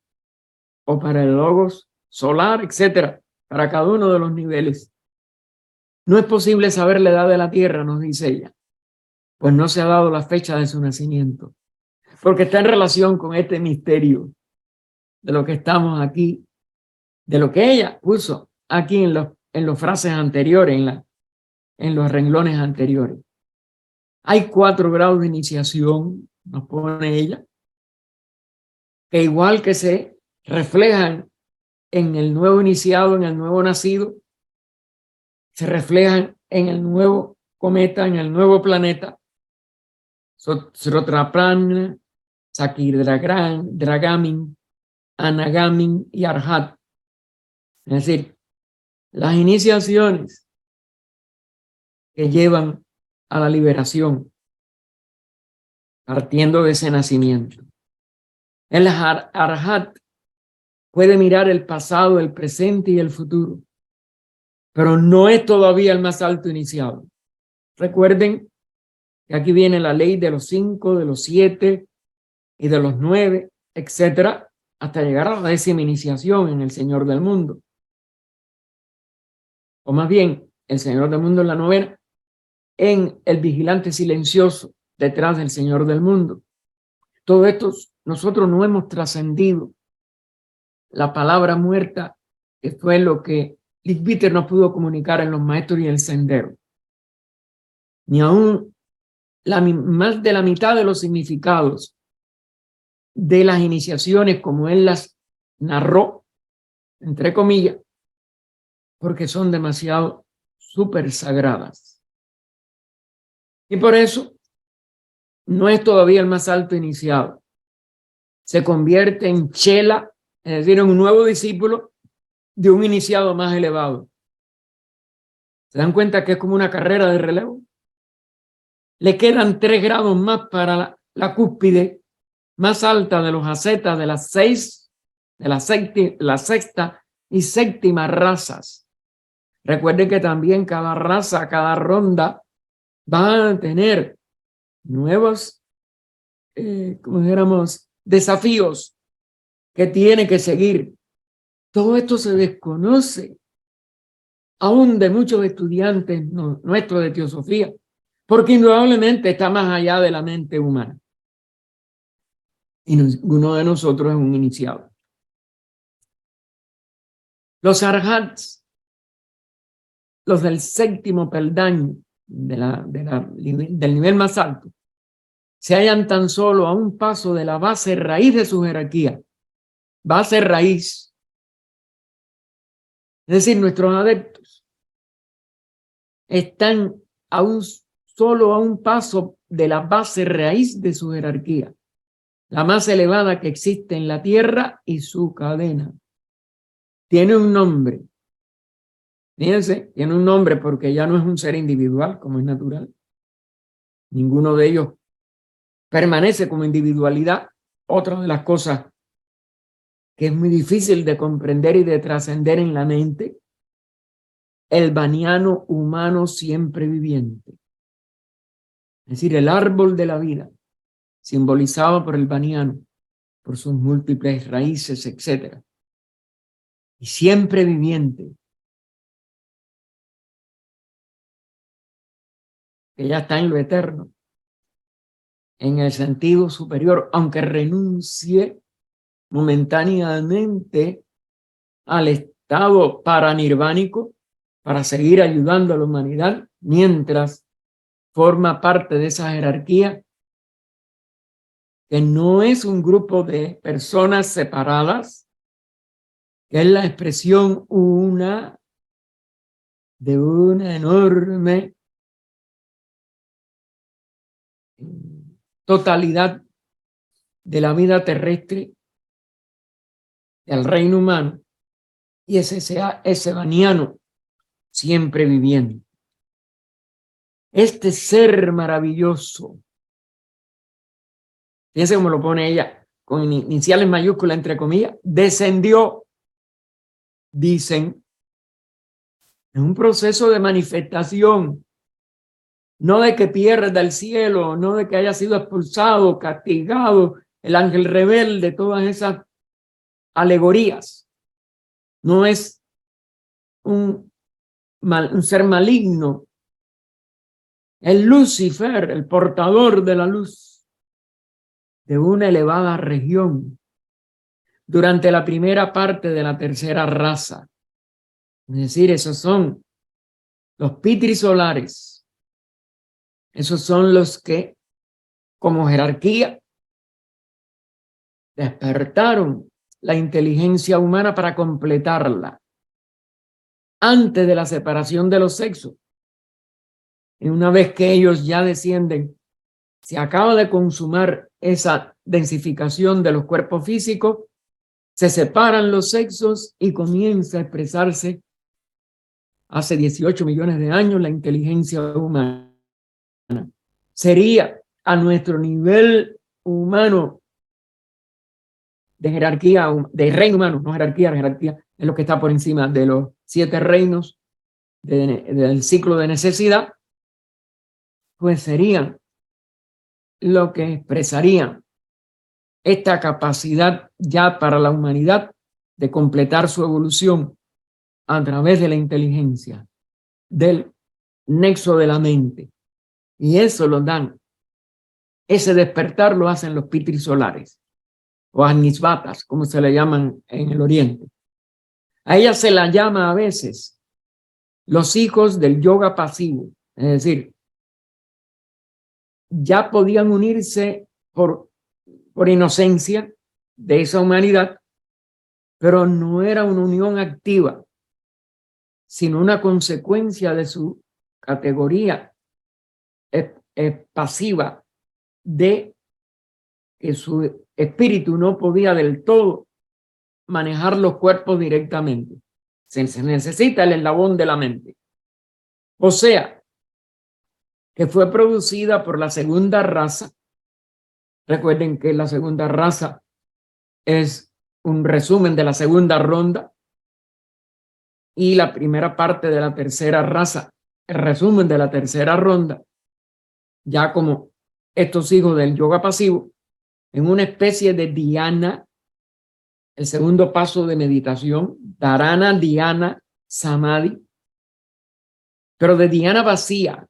o para el logos solar, etcétera, para cada uno de los niveles. No es posible saber la edad de la Tierra, nos dice ella, pues no se ha dado la fecha de su nacimiento, porque está en relación con este misterio de lo que estamos aquí, de lo que ella puso aquí en los frases anteriores, en los renglones anteriores. Hay 4 grados de iniciación, nos pone ella, que igual que se reflejan en el nuevo iniciado, en el nuevo nacido, se reflejan en el nuevo cometa, en el nuevo planeta, Srotraprana, Sakidragamin, Anagamin y Arhat. Es decir, las iniciaciones que llevan a la liberación, partiendo de ese nacimiento. El Arhat puede mirar el pasado, el presente y el futuro, pero no es todavía el más alto iniciado. Recuerden que aquí viene la ley de los 5, de los 7 y de los 9, etcétera, hasta llegar a la 10ª iniciación en el Señor del Mundo. O más bien, el Señor del Mundo en la 9ª, en el vigilante silencioso detrás del Señor del Mundo. Todo esto nosotros no hemos trascendido la palabra muerta, que fue lo que Lickbitter no pudo comunicar en los maestros y el sendero. Ni aún más de la mitad de los significados de las iniciaciones como él las narró, entre comillas, porque son demasiado súper sagradas. Y por eso no es todavía el más alto iniciado. Se convierte en chela, es decir, en un nuevo discípulo de un iniciado más elevado. ¿Se dan cuenta que es como una carrera de relevo? Le quedan 3 grados más para la cúspide más alta de los ascetas de las 6, de la 6ª y 7ª razas. Recuerden que también cada raza, cada ronda va a tener nuevos, como dijéramos, desafíos que tiene que seguir. Todo esto se desconoce aún de muchos estudiantes nuestros de teosofía, porque indudablemente está más allá de la mente humana. Y ninguno de nosotros es un iniciado. Los arhats, los del 7º peldaño del nivel más alto, se hallan tan solo a un paso de la base raíz de su jerarquía. Base raíz. Es decir, nuestros adeptos están solo a un paso de la base raíz de su jerarquía, la más elevada que existe en la tierra y su cadena. Tiene un nombre. Fíjense, tiene un nombre porque ya no es un ser individual como es natural. Ninguno de ellos permanece como individualidad. Otra de las cosas que es muy difícil de comprender y de trascender en la mente, el baniano humano siempre viviente. Es decir, el árbol de la vida, simbolizado por el baniano, por sus múltiples raíces, etc. Y siempre viviente, que ya está en lo eterno, en el sentido superior, aunque renuncie momentáneamente al estado paranirvánico para seguir ayudando a la humanidad, mientras forma parte de esa jerarquía, que no es un grupo de personas separadas, que es la expresión de una enorme totalidad de la vida terrestre del reino humano, y ese baniano siempre viviendo. Este ser maravilloso, fíjense cómo lo pone ella, con iniciales mayúsculas entre comillas, descendió, dicen, en un proceso de manifestación, no de que pierda el cielo, no de que haya sido expulsado, castigado, el ángel rebelde, todas esas alegorías. No es un ser maligno. El Lucifer, el portador de la luz de una elevada región durante la primera parte de la 3ª raza. Es decir, esos son los pitrisolares. Esos son los que, como jerarquía, despertaron la inteligencia humana para completarla antes de la separación de los sexos. Y una vez que ellos ya descienden se acaba de consumar esa densificación de los cuerpos físicos, se separan los sexos y comienza a expresarse hace 18 millones de años la inteligencia humana. Sería a nuestro nivel humano de jerarquía, de reino humano, no jerarquía, jerarquía es lo que está por encima de los 7 reinos del ciclo de necesidad, pues serían lo que expresarían esta capacidad ya para la humanidad de completar su evolución a través de la inteligencia, del nexo de la mente. Y eso lo dan, ese despertar lo hacen los pitris solares, o agnisvatas, como se le llaman en el oriente. A ella se la llama a veces los hijos del yoga pasivo, es decir, ya podían unirse por inocencia de esa humanidad, pero no era una unión activa, sino una consecuencia de su categoría pasiva, de que su espíritu no podía del todo manejar los cuerpos directamente. Se necesita el eslabón de la mente. O sea, que fue producida por la segunda raza. Recuerden que la segunda raza es un resumen de la segunda ronda y la primera parte de la tercera raza, el resumen de la tercera ronda, ya como estos hijos del yoga pasivo, en una especie de dhyana, el segundo paso de meditación, dharana, dhyana, samadhi, pero de dhyana vacía,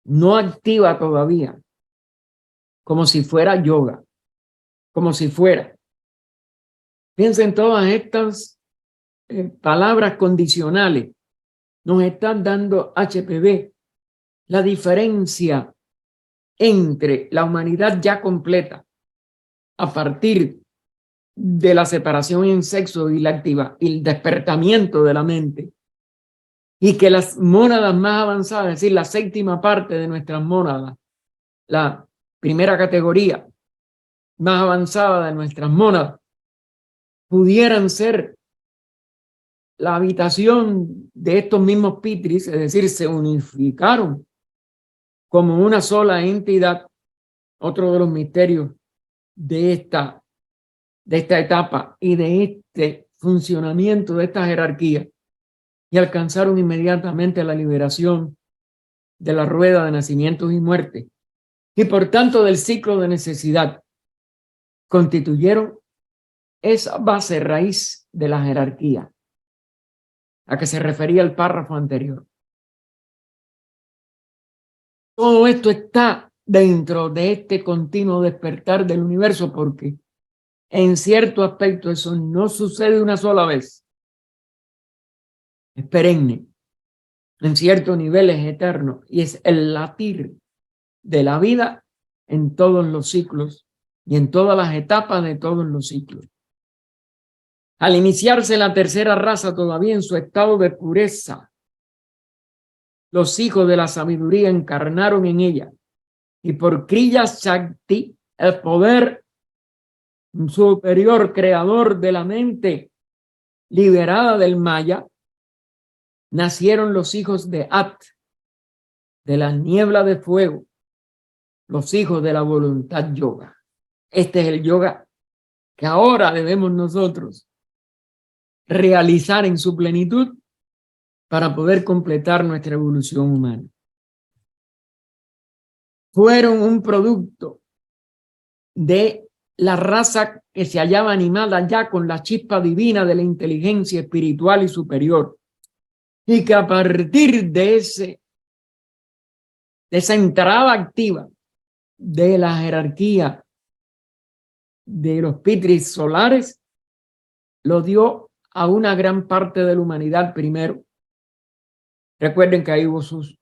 no activa todavía, como si fuera yoga, como si fuera. Piensen todas estas palabras condicionales. Nos están dando HPV la diferencia entre la humanidad ya completa a partir de la separación en sexo y la activa y el despertamiento de la mente, y que las mónadas más avanzadas, es decir, la séptima parte de nuestras mónadas, la primera categoría más avanzada de nuestras mónadas, pudieran ser la habitación de estos mismos pitris, es decir, se unificaron como una sola entidad. Otro de los misterios de esta etapa y de este funcionamiento de esta jerarquía, y alcanzaron inmediatamente la liberación de la rueda de nacimientos y muerte, y por tanto del ciclo de necesidad, constituyeron esa base raíz de la jerarquía a que se refería el párrafo anterior. Todo esto está dentro de este continuo despertar del universo, porque en cierto aspecto eso no sucede una sola vez. Es perenne, en cierto nivel es eterno, y es el latir de la vida en todos los ciclos y en todas las etapas de todos los ciclos. Al iniciarse la tercera raza todavía en su estado de pureza, los hijos de la sabiduría encarnaron en ella, y por Kriya Shakti, el poder superior creador de la mente liberada del Maya, nacieron los hijos de At, de la niebla de fuego, los hijos de la voluntad yoga. Este es el yoga que ahora debemos nosotros realizar en su plenitud para poder completar nuestra evolución humana. Fueron un producto de la raza que se hallaba animada ya con la chispa divina de la inteligencia espiritual y superior, y que a partir de esa entrada activa de la jerarquía de los pitris solares, lo dio a una gran parte de la humanidad primero. Recuerden que ahí hubo sus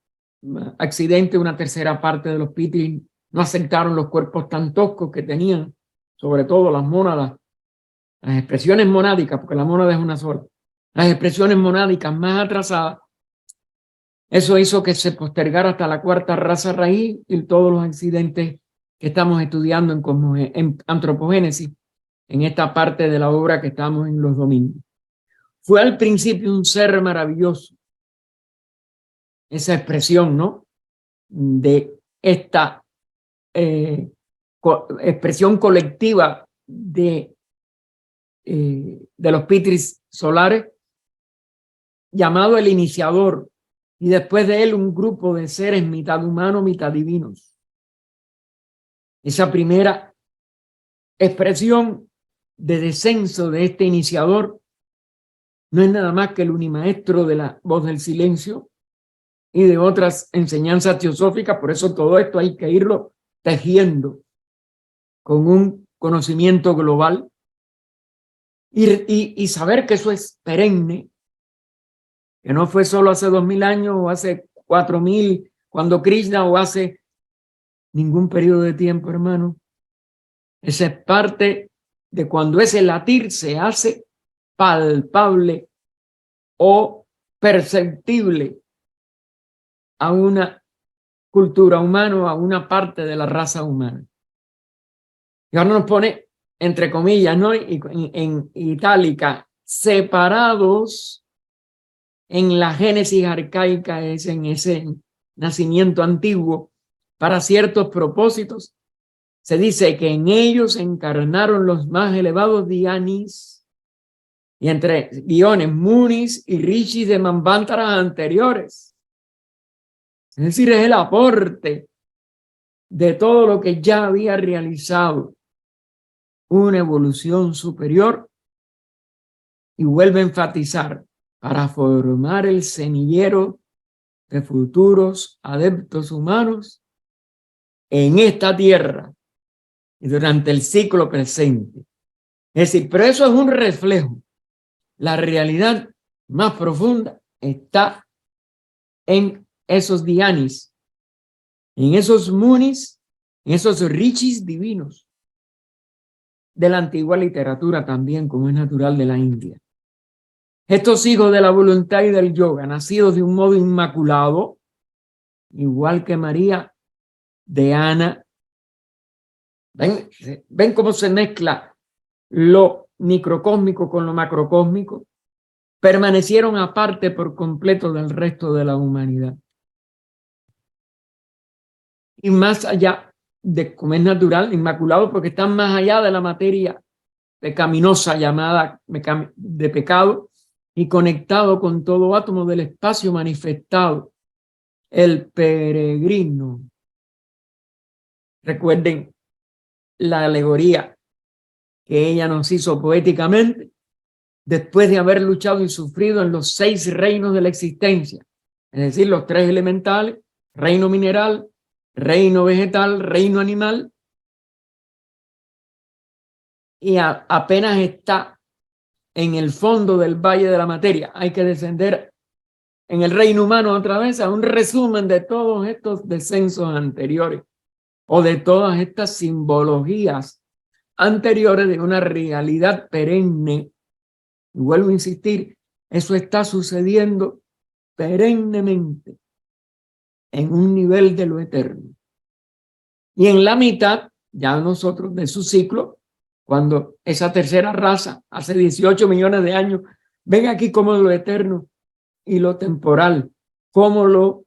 accidentes, una tercera parte de los pitris no aceptaron los cuerpos tan toscos que tenían, sobre todo las mónadas, las expresiones monádicas, porque la mónada es una sola, las expresiones monádicas más atrasadas Eso hizo que se postergara hasta la cuarta raza raíz y todos los accidentes que estamos estudiando en antropogénesis, en esta parte de la obra que estamos en los domingos. Fue al principio un ser maravilloso. Esa expresión, ¿no? De esta expresión colectiva de los pitris solares, llamado el iniciador, y después de él un grupo de seres mitad humanos, mitad divinos. Esa primera expresión de descenso de este iniciador no es nada más que el unimaestro de la voz del silencio y de otras enseñanzas teosóficas. Por eso todo esto hay que irlo tejiendo con un conocimiento global y saber que eso es perenne, que no fue solo hace 2000 años o hace 4000 cuando Krishna, o hace ningún periodo de tiempo, hermano. Esa es parte de cuando ese latir se hace palpable o perceptible a una cultura humana, a una parte de la raza humana. Y ahora nos pone, entre comillas, ¿no? En itálica, separados en la génesis arcaica, es en ese nacimiento antiguo, para ciertos propósitos. Se dice que en ellos encarnaron los más elevados Dhyanis, y entre guiones Munis y Rishis de Manvantaras anteriores. Es decir, es el aporte de todo lo que ya había realizado una evolución superior, y vuelve a enfatizar, para formar el semillero de futuros adeptos humanos en esta tierra y durante el ciclo presente. Es decir, pero eso es un reflejo. La realidad más profunda está en esos dhyanis, en esos munis, en esos rishis divinos de la antigua literatura también, como es natural de la India. Estos hijos de la voluntad y del yoga, nacidos de un modo inmaculado, igual que María de Ana. ¿Ven cómo se mezcla lo microcósmico con lo macrocósmico? Permanecieron aparte por completo del resto de la humanidad. Y más allá de, como es natural, inmaculado, porque están más allá de la materia pecaminosa llamada de pecado, y conectado con todo átomo del espacio manifestado, el peregrino. Recuerden la alegoría que ella nos hizo poéticamente, después de haber luchado y sufrido en los 6 reinos de la existencia, es decir, los 3 elementales, reino mineral, reino vegetal, reino animal, y apenas está en el fondo del valle de la materia. Hay que descender en el reino humano otra vez a un resumen de todos estos descensos anteriores o de todas estas simbologías anteriores de una realidad perenne. Y vuelvo a insistir, eso está sucediendo perennemente en un nivel de lo eterno. Y en la mitad, ya nosotros de su ciclo, cuando esa tercera raza, hace 18 millones de años, ven aquí como lo eterno y lo temporal, como lo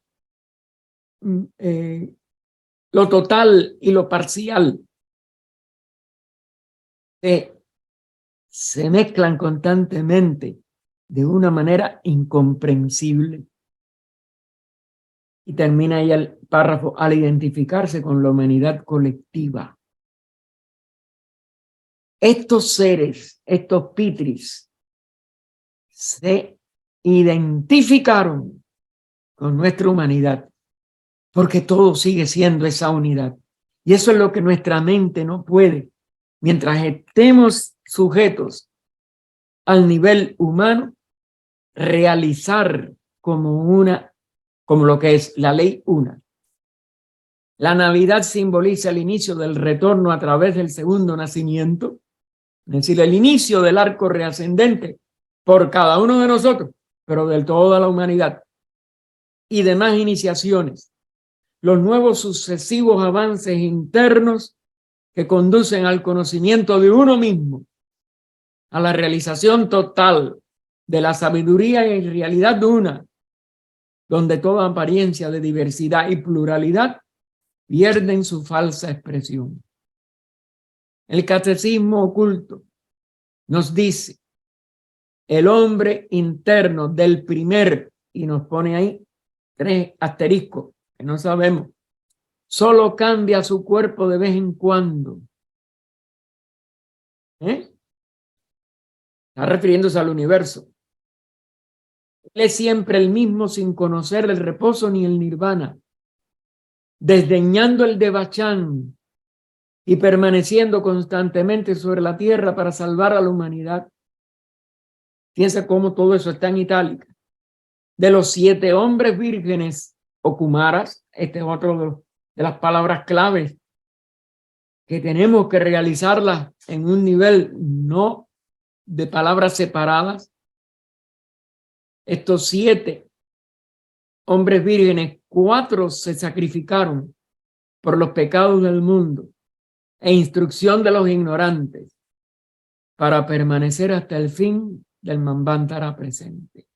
total y lo parcial, se mezclan constantemente de una manera incomprensible. Y termina ahí el párrafo, al identificarse con la humanidad colectiva. Estos seres, estos pitris, se identificaron con nuestra humanidad, porque todo sigue siendo esa unidad. Y eso es lo que nuestra mente no puede. Mientras estemos sujetos al nivel humano, realizar como lo que es la ley una. La Navidad simboliza el inicio del retorno a través del segundo nacimiento, es decir, el inicio del arco reascendente por cada uno de nosotros, pero de toda la humanidad. y demás iniciaciones, los nuevos sucesivos avances internos que conducen al conocimiento de uno mismo, a la realización total de la sabiduría y realidad de una, donde toda apariencia de diversidad y pluralidad pierden su falsa expresión. El catecismo oculto nos dice: el hombre interno del primer, y nos pone ahí 3 asteriscos que no sabemos, solo cambia su cuerpo de vez en cuando. Está refiriéndose al universo. Él es siempre el mismo, sin conocer el reposo ni el nirvana, desdeñando el devachan y permaneciendo constantemente sobre la tierra para salvar a la humanidad. Fíjense cómo todo eso está en itálica. De los 7 hombres vírgenes o kumaras, este es otro de las palabras claves que tenemos que realizarlas en un nivel no de palabras separadas. Estos 7 hombres vírgenes, 4 se sacrificaron por los pecados del mundo e instrucción de los ignorantes para permanecer hasta el fin del Manvantara presente.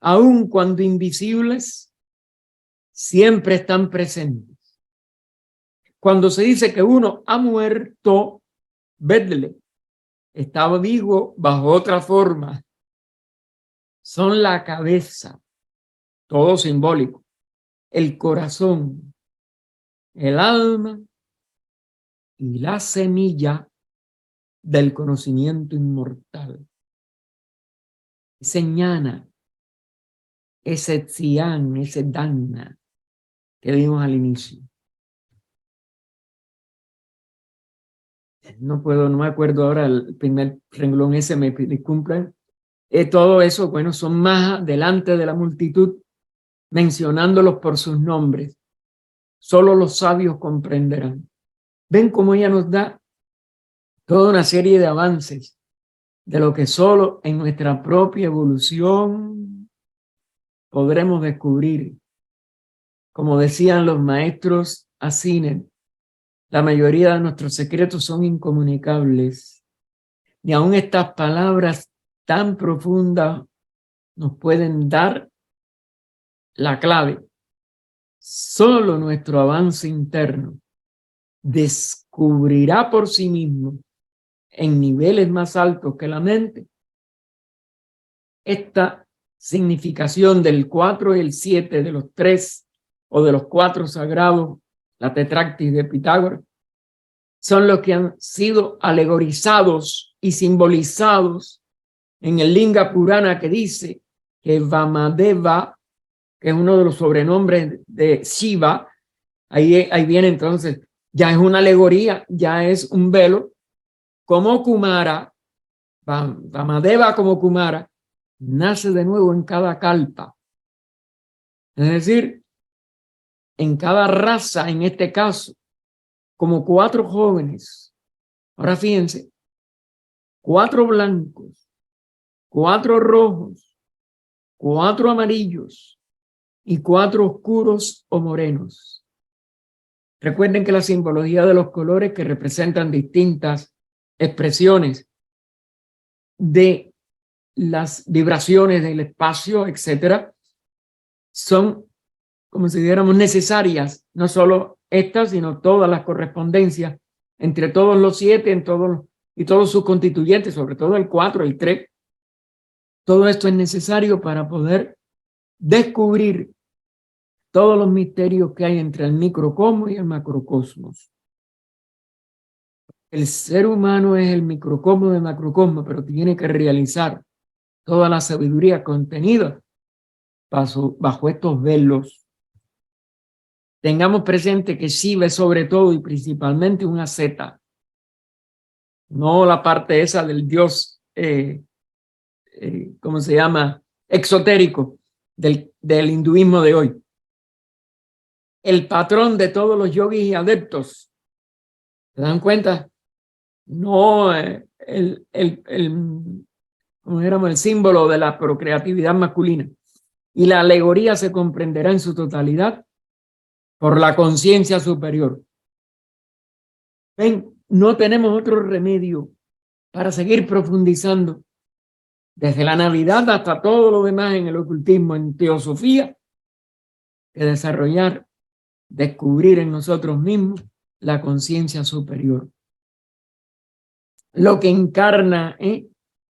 Aun cuando invisibles, siempre están presentes. Cuando se dice que uno ha muerto, vedle, estaba vivo bajo otra forma. Son la cabeza, todo simbólico, el corazón, el alma y la semilla del conocimiento inmortal. Ese ñana, ese tzián, ese dana que vimos al inicio. No me acuerdo ahora el primer renglón ese, me disculpen. Todo eso, bueno, son más delante de la multitud, mencionándolos por sus nombres. Solo los sabios comprenderán. Ven cómo ella nos da toda una serie de avances de lo que solo en nuestra propia evolución podremos descubrir. Como decían los maestros Asinen, la mayoría de nuestros secretos son incomunicables. Ni aun estas palabras tan profundas nos pueden dar la clave. Solo nuestro avance interno descubrirá por sí mismo, en niveles más altos que la mente, esta significación del 4 y el 7, de los 3 o de los 4 sagrados, la tetractis de Pitágoras, son los que han sido alegorizados y simbolizados en el Linga Purana, que dice que Vamadeva, que es uno de los sobrenombres de Shiva, ahí viene entonces, ya es una alegoría, ya es un velo, como Kumara, Vamadeva como Kumara, nace de nuevo en cada kalpa. Es decir, en cada raza, en este caso, como 4 jóvenes. Ahora fíjense, 4 blancos, 4 rojos, 4 amarillos y 4 oscuros o morenos. Recuerden que la simbología de los colores, que representan distintas expresiones de las vibraciones del espacio, etcétera, son, como si dijéramos, necesarias, no solo estas, sino todas las correspondencias entre todos los 7 y todos sus constituyentes, sobre todo el 4, el 3. Todo esto es necesario para poder descubrir todos los misterios que hay entre el microcosmos y el macrocosmos. El ser humano es el microcosmos del macrocosmos, pero tiene que realizar toda la sabiduría contenida bajo estos velos. Tengamos presente que Shiva es sobre todo y principalmente una zeta, no la parte esa del dios, ¿cómo se llama? Exotérico del hinduismo de hoy. El patrón de todos los yogis y adeptos, ¿se dan cuenta? No el símbolo de la procreatividad masculina. y la alegoría se comprenderá en su totalidad por la conciencia superior. Ven, no tenemos otro remedio para seguir profundizando desde la Navidad hasta todo lo demás en el ocultismo, en teosofía, que desarrollar, descubrir en nosotros mismos la conciencia superior. Lo que encarna es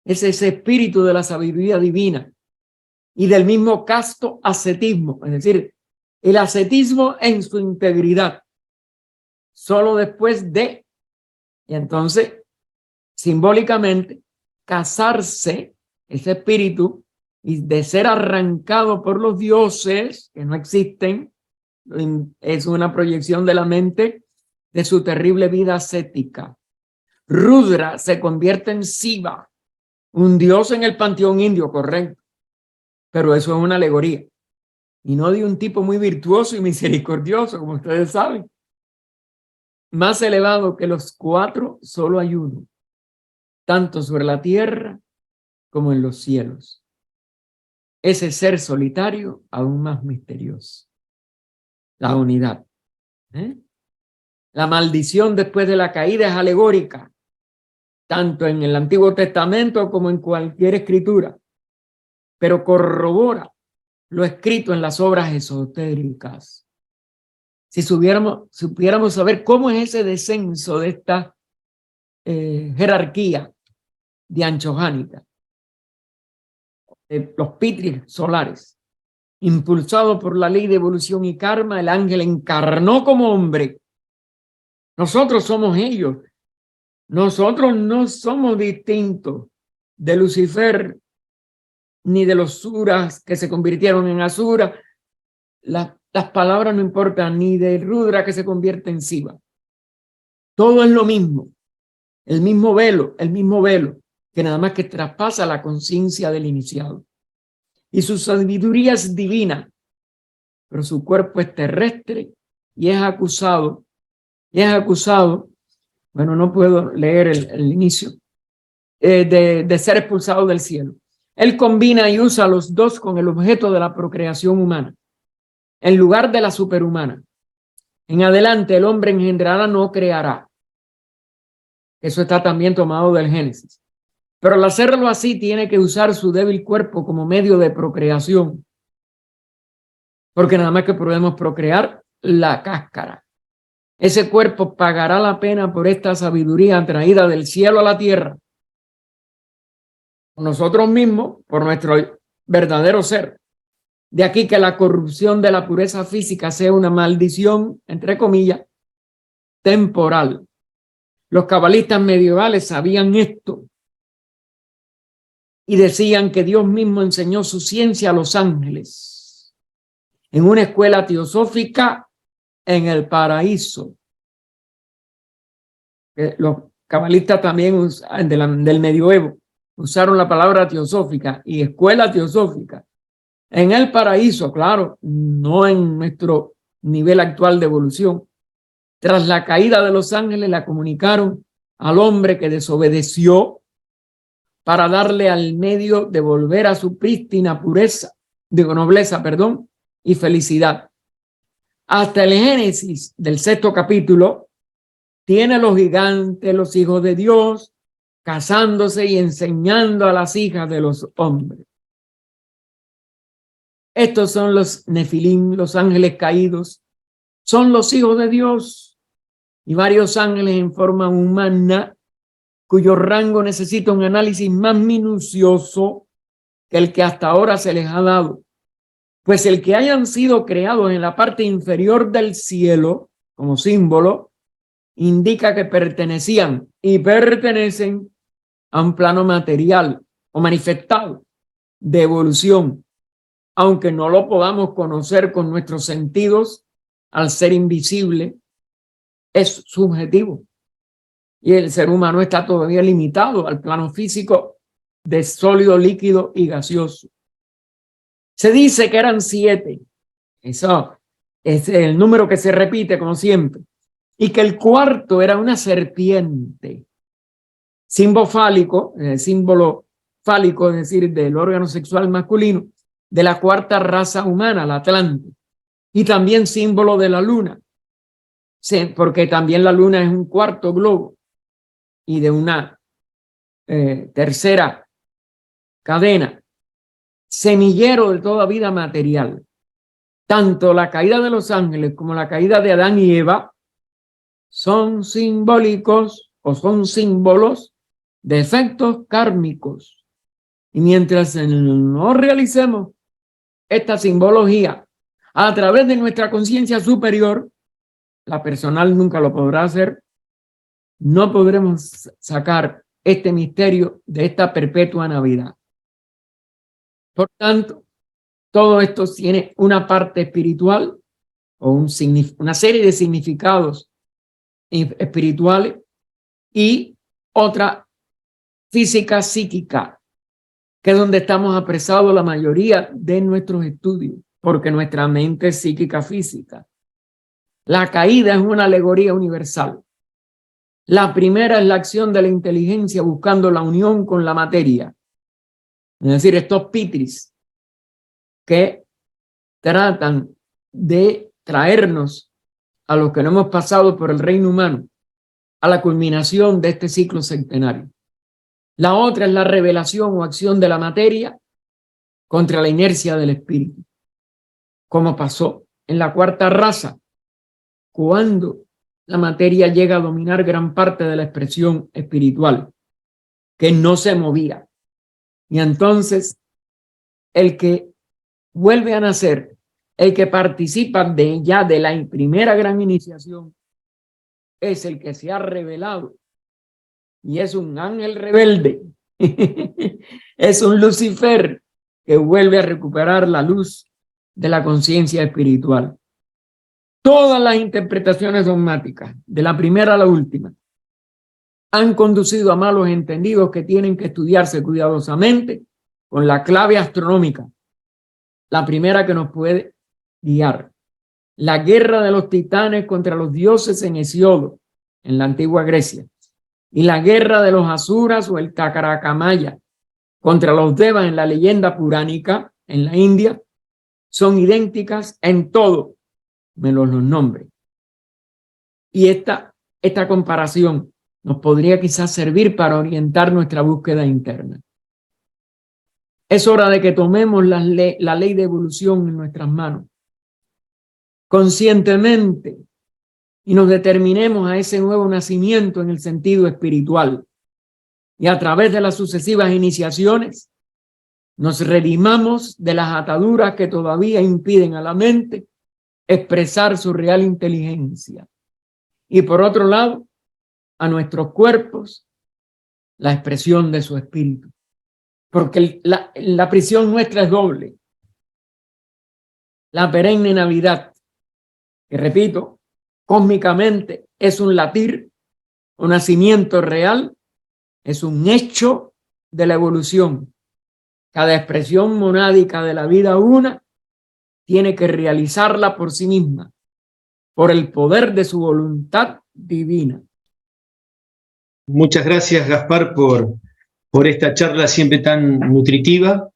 ese espíritu de la sabiduría divina y del mismo casto ascetismo, es decir, el ascetismo en su integridad, solo después de, y entonces, simbólicamente, casarse ese espíritu y de ser arrancado por los dioses que no existen, es una proyección de la mente de su terrible vida ascética. Rudra se convierte en Shiva, un dios en el panteón indio, correcto, pero eso es una alegoría y no de un tipo muy virtuoso y misericordioso, como ustedes saben. Más elevado que los cuatro, solo hay uno, tanto sobre la tierra como en los cielos. Ese ser solitario aún más misterioso. La unidad. La maldición después de la caída es alegórica, tanto en el Antiguo Testamento como en cualquier escritura, pero corrobora lo escrito en las obras esotéricas. Si supiéramos saber cómo es ese descenso de esta jerarquía dianchohánica, de los pitris solares, impulsado por la ley de evolución y karma, el ángel encarnó como hombre. Nosotros somos ellos. Nosotros no somos distintos de Lucifer ni de los suras que se convirtieron en asura. Las palabras no importan, ni de Rudra que se convierte en Shiva. Todo es lo mismo. El mismo velo, que nada más que traspasa la conciencia del iniciado. Y su sabiduría es divina, pero su cuerpo es terrestre y es acusado, bueno, no puedo leer el inicio, de ser expulsado del cielo. Él combina y usa los dos con el objeto de la procreación humana, en lugar de la superhumana. En adelante el hombre engendrará, no creará. Eso está también tomado del Génesis. Pero al hacerlo así tiene que usar su débil cuerpo como medio de procreación. Porque nada más que podemos procrear la cáscara. Ese cuerpo pagará la pena por esta sabiduría traída del cielo a la tierra. Nosotros mismos, por nuestro verdadero ser. De aquí que la corrupción de la pureza física sea una maldición, entre comillas, temporal. Los cabalistas medievales sabían esto y decían que Dios mismo enseñó su ciencia a los ángeles en una escuela teosófica en el paraíso. Los cabalistas también del medioevo usaron la palabra teosófica y escuela teosófica en el paraíso, claro, no en nuestro nivel actual de evolución. Tras la caída de los ángeles la comunicaron al hombre que desobedeció para darle al medio de volver a su prístina nobleza, y felicidad. Hasta el Génesis del 6º capítulo tiene a los gigantes, los hijos de Dios, casándose y enseñando a las hijas de los hombres. Estos son los Nefilim, los ángeles caídos, son los hijos de Dios y varios ángeles en forma humana cuyo rango necesita un análisis más minucioso que el que hasta ahora se les ha dado. Pues el que hayan sido creados en la parte inferior del cielo como símbolo indica que pertenecían y pertenecen a un plano material o manifestado de evolución, aunque no lo podamos conocer con nuestros sentidos al ser invisible, es subjetivo. Y el ser humano está todavía limitado al plano físico de sólido, líquido y gaseoso. Se dice que eran 7. Eso es el número que se repite como siempre. Y que el cuarto era una serpiente. Símbolo fálico, es decir, del órgano sexual masculino, de la cuarta raza humana, la Atlante, y también símbolo de la luna, porque también la luna es un cuarto globo y de una tercera cadena, semillero de toda vida material. Tanto la caída de los ángeles como la caída de Adán y Eva son simbólicos o son símbolos de efectos kármicos. Y mientras no realicemos esta simbología a través de nuestra conciencia superior, la personal nunca lo podrá hacer, no podremos sacar este misterio de esta perpetua Navidad. Por tanto, todo esto tiene una parte espiritual o una serie de significados espirituales y otra física psíquica, que es donde estamos apresados la mayoría de nuestros estudios, porque nuestra mente es psíquica física. La caída es una alegoría universal. La primera es la acción de la inteligencia buscando la unión con la materia. Es decir, estos pitris que tratan de traernos a los que no hemos pasado por el reino humano a la culminación de este ciclo centenario. La otra es la revelación o acción de la materia contra la inercia del espíritu, como pasó en la cuarta raza, cuando la materia llega a dominar gran parte de la expresión espiritual, que no se movía. Y entonces, el que vuelve a nacer, el que participa de la primera gran iniciación, es el que se ha revelado y es un ángel rebelde. Es un Lucifer que vuelve a recuperar la luz de la conciencia espiritual. Todas las interpretaciones dogmáticas, de la primera a la última, han conducido a malos entendidos que tienen que estudiarse cuidadosamente con la clave astronómica, la primera que nos puede guiar. La guerra de los titanes contra los dioses en Hesiodo, en la antigua Grecia, y la guerra de los asuras o el Takrakamaya contra los devas en la leyenda puránica en la India, son idénticas en todo, menos los nombres. Y esta comparación nos podría quizás servir para orientar nuestra búsqueda interna. Es hora de que tomemos la ley de evolución en nuestras manos, conscientemente, y nos determinemos a ese nuevo nacimiento en el sentido espiritual. Y a través de las sucesivas iniciaciones, nos redimamos de las ataduras que todavía impiden a la mente expresar su real inteligencia. Y por otro lado, a nuestros cuerpos, la expresión de su espíritu. Porque la prisión nuestra es doble. La perenne Navidad, que repito, cósmicamente es un latir, un nacimiento real, es un hecho de la evolución. Cada expresión monádica de la vida una tiene que realizarla por sí misma, por el poder de su voluntad divina. Muchas gracias, Gaspar, por esta charla siempre tan nutritiva.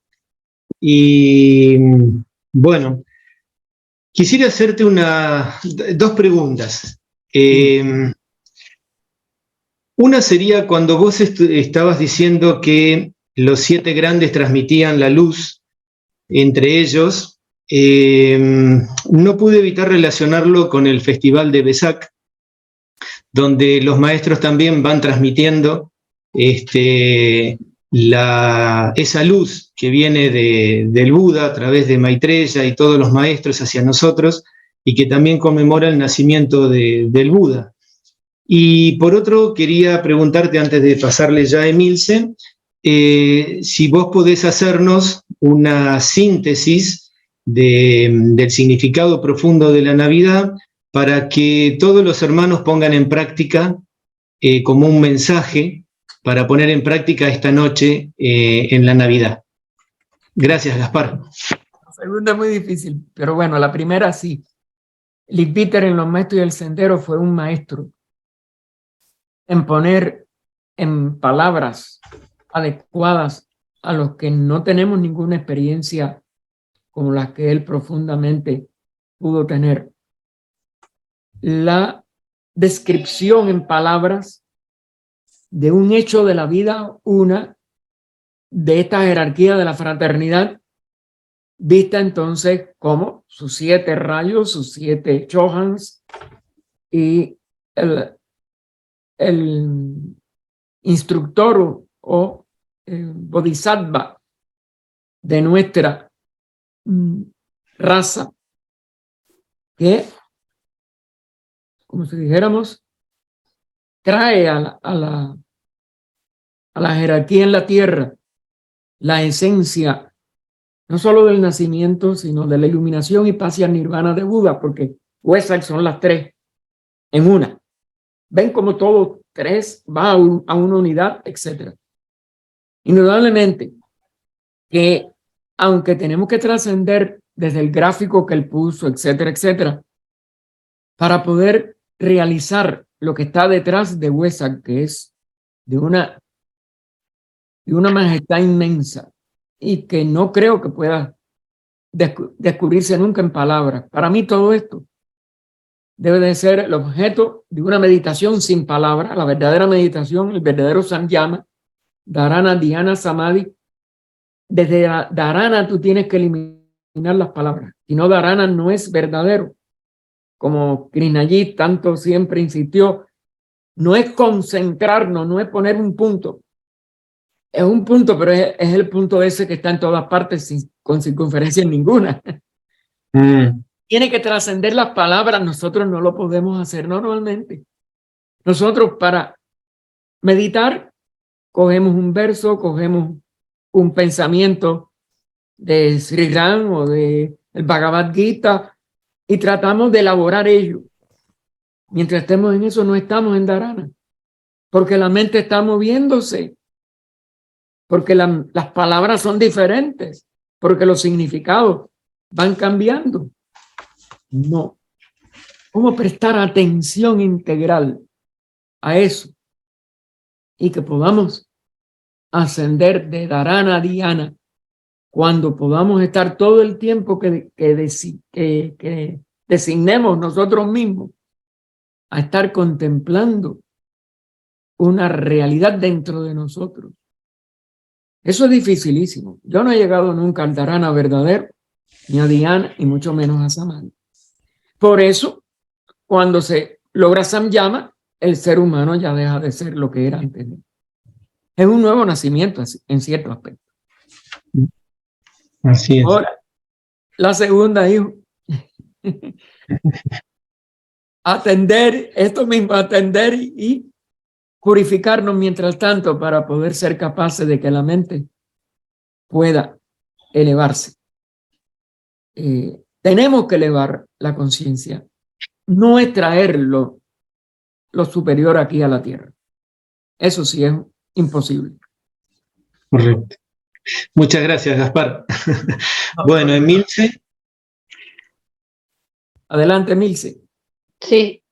Y bueno, quisiera hacerte dos preguntas. Una sería cuando vos estabas diciendo que los 7 grandes transmitían la luz entre ellos, no pude evitar relacionarlo con el Festival de Vesak, donde los maestros también van transmitiendo esa luz que viene del Buda a través de Maitreya y todos los maestros hacia nosotros, y que también conmemora el nacimiento del Buda. Y por otro, quería preguntarte, antes de pasarle ya a Emilce, si vos podés hacernos una síntesis del significado profundo de la Navidad, para que todos los hermanos pongan en práctica como un mensaje para poner en práctica esta noche en la Navidad. Gracias, Gaspar. La segunda es muy difícil, pero bueno, la primera sí. Leadbeater en Los Maestros y el Sendero fue un maestro en poner en palabras adecuadas a los que no tenemos ninguna experiencia como las que él profundamente pudo tener. La descripción en palabras de un hecho de la vida, una de esta jerarquía de la fraternidad, vista entonces como sus 7 rayos, sus 7 chohans y el instructor o bodhisattva de nuestra raza, que, como si dijéramos, trae a la jerarquía en la tierra la esencia no solo del nacimiento, sino de la iluminación y paz y nirvana de Buda, porque Wesak son las 3 en una. Ven como todo 3 va a una unidad, etc. Indudablemente que, aunque tenemos que trascender desde el gráfico que él puso, etcétera, etcétera, para poder realizar lo que está detrás de Wesak, que es de una majestad inmensa y que no creo que pueda descubrirse nunca en palabras. Para mí todo esto debe de ser el objeto de una meditación sin palabras, la verdadera meditación, el verdadero samyama, dharana, dhyana, samadhi. Desde dharana tú tienes que eliminar las palabras, si no dharana no es verdadero, como Krishnajit tanto siempre insistió. No es concentrarnos, no es poner un punto. Es un punto, pero es el punto ese que está en todas partes con circunferencia ninguna. Tiene que trascender las palabras. Nosotros no lo podemos hacer normalmente. Nosotros para meditar cogemos un verso, cogemos un pensamiento de Sri Ram o de el Bhagavad Gita y tratamos de elaborar ello. Mientras estemos en eso no estamos en dharana, porque la mente está moviéndose, porque las palabras son diferentes, porque los significados van cambiando. No. ¿Cómo prestar atención integral a eso? Y que podamos ascender de dharana a dhyana cuando podamos estar todo el tiempo que designemos nosotros mismos a estar contemplando una realidad dentro de nosotros. Eso es dificilísimo. Yo no he llegado nunca al dharana verdadero, ni a dhyana, y mucho menos a samadhi. Por eso, cuando se logra samyama, el ser humano ya deja de ser lo que era antes. Es un nuevo nacimiento en cierto aspecto. Así es. Ahora, la segunda, hijo. Atender, esto mismo, atender y purificarnos mientras tanto para poder ser capaces de que la mente pueda elevarse. Tenemos que elevar la conciencia, no es traer lo superior aquí a la tierra. Eso sí es imposible. Correcto. Muchas gracias, Gaspar. Bueno, Emilce. Adelante, Milce. Sí,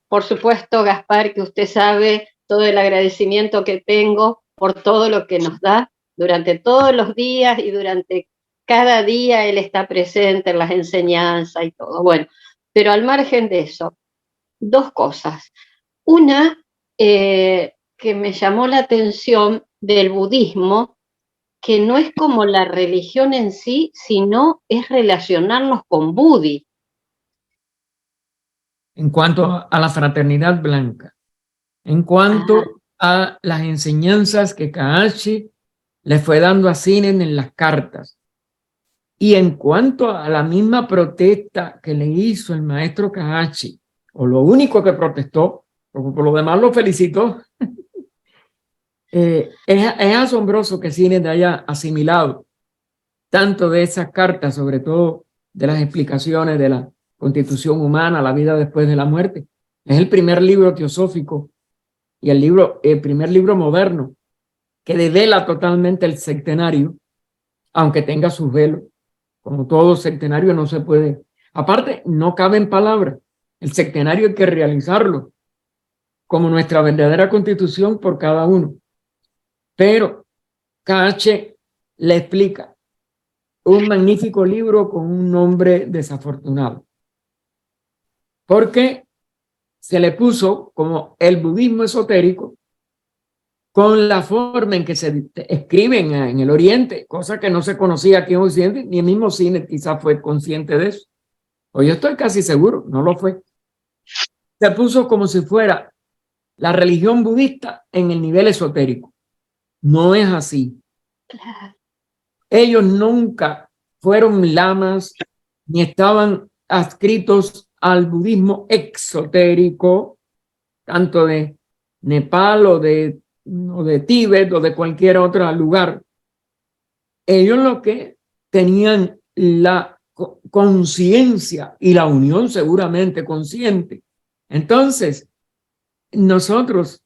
por supuesto, Gaspar, que usted sabe todo el agradecimiento que tengo por todo lo que nos da durante todos los días y durante cada día él está presente en las enseñanzas y todo. Bueno, pero al margen de eso, 2 cosas. Una, que me llamó la atención del budismo, que no es como la religión en sí, sino es relacionarnos con Budi. En cuanto a la fraternidad blanca, en cuanto a las enseñanzas que Kaashi le fue dando a Sinen en las cartas, y en cuanto a la misma protesta que le hizo el maestro Kaashi, o lo único que protestó, porque por lo demás lo felicitó, es asombroso que Sinen haya asimilado tanto de esas cartas, sobre todo de las explicaciones de la constitución humana, la vida después de la muerte. Es el primer libro teosófico y el primer libro moderno que devela totalmente el sectenario, aunque tenga sus velos. Como todo sectenario no se puede. Aparte, no cabe en palabras. El sectenario hay que realizarlo como nuestra verdadera constitución por cada uno. Pero Kaashi le explica un magnífico libro con un nombre desafortunado, porque se le puso como el budismo esotérico con la forma en que se escriben en el Oriente, cosa que no se conocía aquí en Occidente, ni el mismo cine quizás fue consciente de eso. O yo estoy casi seguro, no lo fue. Se puso como si fuera la religión budista en el nivel esotérico. No es así. Ellos nunca fueron lamas ni estaban adscritos al budismo exotérico, tanto de Nepal o de Tíbet o de cualquier otro lugar. Ellos lo que tenían la conciencia y la unión seguramente consciente. Entonces, nosotros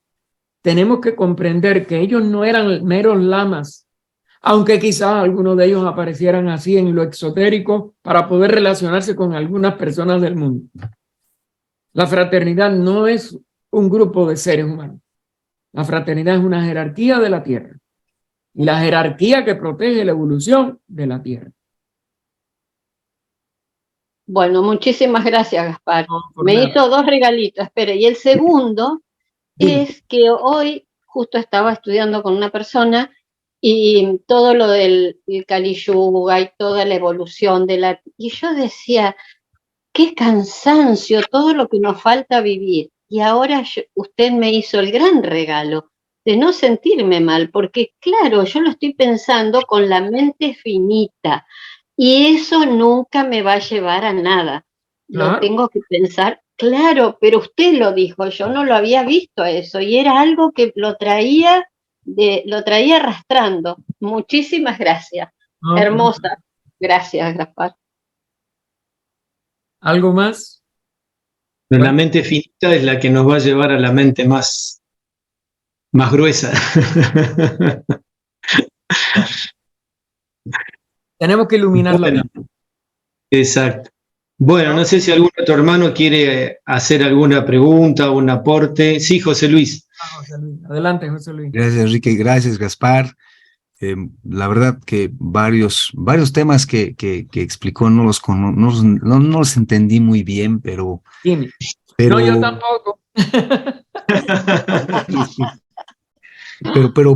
tenemos que comprender que ellos no eran meros lamas, aunque quizás algunos de ellos aparecieran así en lo exotérico para poder relacionarse con algunas personas del mundo. La fraternidad no es un grupo de seres humanos. La fraternidad es una jerarquía de la Tierra y la jerarquía que protege la evolución de la Tierra. Bueno, muchísimas gracias, Gaspar. No, Me nada. hizo 2 regalitos, espere. Y el segundo es que hoy justo estaba estudiando con una persona y todo lo del Kali Yuga y toda la evolución de la... Y yo decía, qué cansancio, todo lo que nos falta vivir. Y ahora usted me hizo el gran regalo de no sentirme mal, porque claro, yo lo estoy pensando con la mente finita y eso nunca me va a llevar a nada. Claro. Lo tengo que pensar, claro, pero usted lo dijo, yo no lo había visto eso y era algo que lo traía arrastrando. Muchísimas gracias. No, Hermosa. Gracias, Gaspar. ¿Algo más? La Bueno. mente finita es la que nos va a llevar a la mente más gruesa. Tenemos que iluminar la Bueno, mente. exacto. Bueno, no sé si algún otro hermano quiere hacer alguna pregunta o un aporte. Sí, José Luis. José Luis. Adelante, José Luis. Gracias, Enrique. Gracias, Gaspar. La verdad que varios temas que explicó no los entendí muy bien, pero No, yo tampoco. pero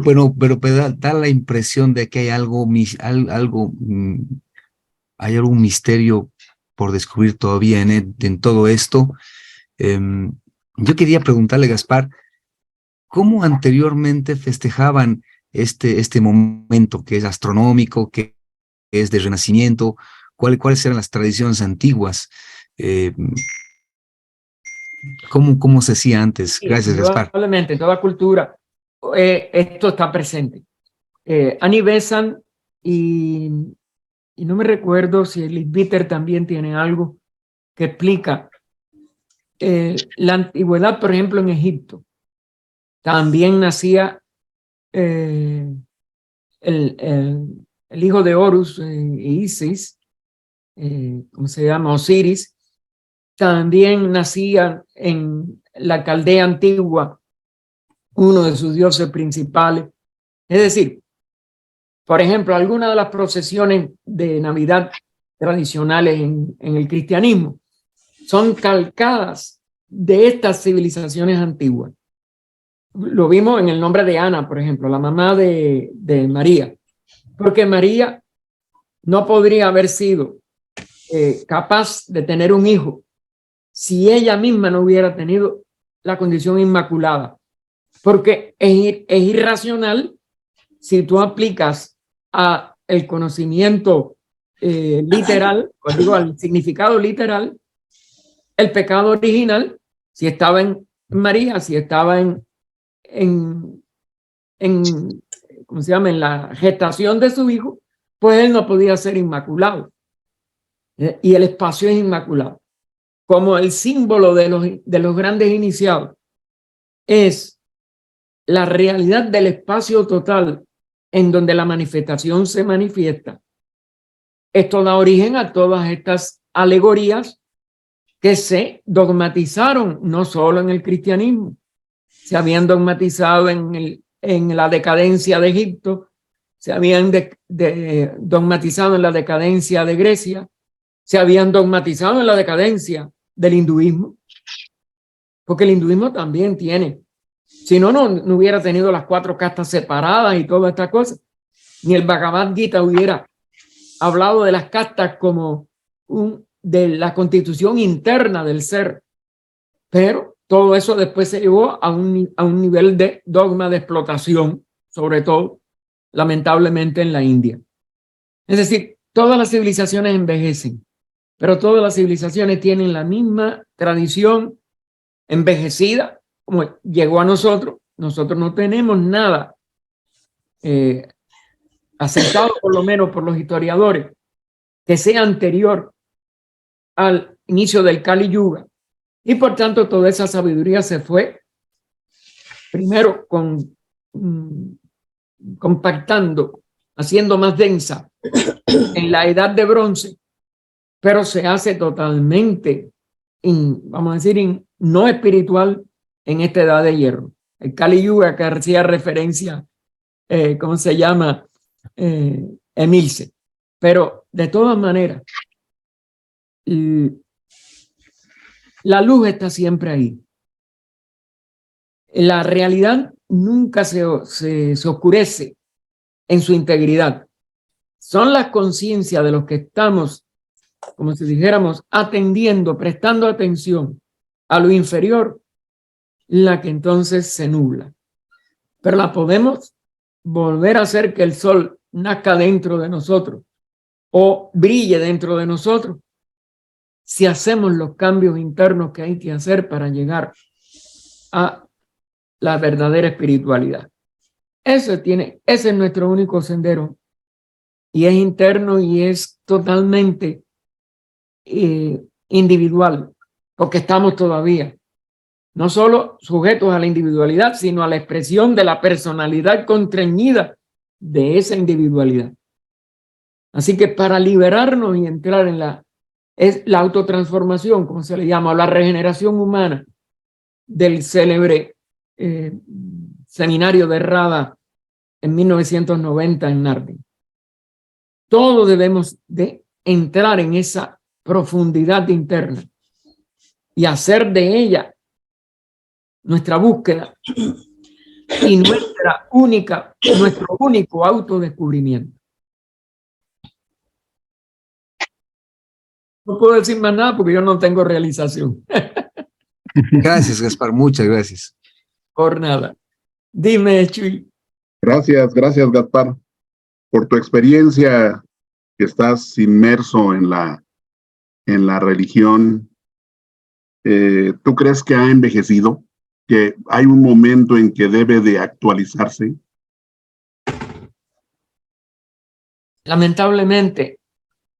da la impresión de que hay hay algún misterio por descubrir todavía en todo esto. Yo quería preguntarle, Gaspar, ¿cómo anteriormente festejaban este momento que es astronómico, que es de renacimiento? ¿Cuáles eran las tradiciones antiguas? ¿Cómo se hacía antes? Gracias, Gaspar. Probablemente en toda cultura esto está presente. Annie Besant y no me recuerdo si el Littbitter también tiene algo que explica la antigüedad, por ejemplo, en Egipto. También nacía el hijo de Horus, Isis, ¿cómo se llama? Osiris. También nacía en la Caldea antigua uno de sus dioses principales. Es decir, por ejemplo, algunas de las procesiones de Navidad tradicionales en el cristianismo son calcadas de estas civilizaciones antiguas. Lo vimos en el nombre de Ana, por ejemplo, la mamá de María, porque María no podría haber sido capaz de tener un hijo si ella misma no hubiera tenido la condición inmaculada, porque es irracional si tú aplicas a el conocimiento literal, o digo al significado literal, el pecado original, si estaba en María, si estaba en ¿cómo se llama? En la gestación de su hijo, pues él no podía ser inmaculado. Y el espacio es inmaculado. Como el símbolo de los grandes iniciados es la realidad del espacio total en donde la manifestación se manifiesta. Esto da origen a todas estas alegorías que se dogmatizaron no solo en el cristianismo, se habían dogmatizado en la decadencia de Egipto, se habían dogmatizado en la decadencia de Grecia, se habían dogmatizado en la decadencia del hinduismo, porque el hinduismo también tiene, si no, no hubiera tenido las 4 castas separadas y todas estas cosas, ni el Bhagavad Gita hubiera hablado de las castas como de la constitución interna del ser, pero todo eso después se llevó a un nivel de dogma de explotación, sobre todo, lamentablemente, en la India. Es decir, todas las civilizaciones envejecen, pero todas las civilizaciones tienen la misma tradición envejecida, como llegó a nosotros. Nosotros no tenemos nada aceptado, por lo menos por los historiadores, que sea anterior al inicio del Kali Yuga. Y por tanto, toda esa sabiduría se fue primero compactando, haciendo más densa en la edad de bronce, pero se hace totalmente, vamos a decir, no espiritual en esta edad de hierro. El Kali Yuga, que hacía referencia, ¿cómo se llama? Emilce. Pero de todas maneras, la luz está siempre ahí. La realidad nunca se oscurece en su integridad. Son las conciencias de los que estamos, como si dijéramos, atendiendo, prestando atención a lo inferior, la que entonces se nubla. Pero la podemos volver a hacer que el sol nazca dentro de nosotros o brille dentro de nosotros si hacemos los cambios internos que hay que hacer para llegar a la verdadera espiritualidad. Ese es nuestro único sendero, y es interno y es totalmente individual, porque estamos todavía no solo sujetos a la individualidad, sino a la expresión de la personalidad constreñida de esa individualidad. Así que para liberarnos y entrar en la autotransformación, como se le llama, o la regeneración humana del célebre seminario de Radha en 1990 en Nardin. Todos debemos de entrar en esa profundidad interna y hacer de ella nuestra búsqueda y nuestro único autodescubrimiento. No puedo decir más nada porque yo no tengo realización. Gracias, Gaspar, muchas gracias. Por nada. Dime, Chuy. Gracias, Gaspar, por tu experiencia, que estás inmerso en la religión. ¿Tú crees que ha envejecido? ¿Que hay un momento en que debe de actualizarse? Lamentablemente,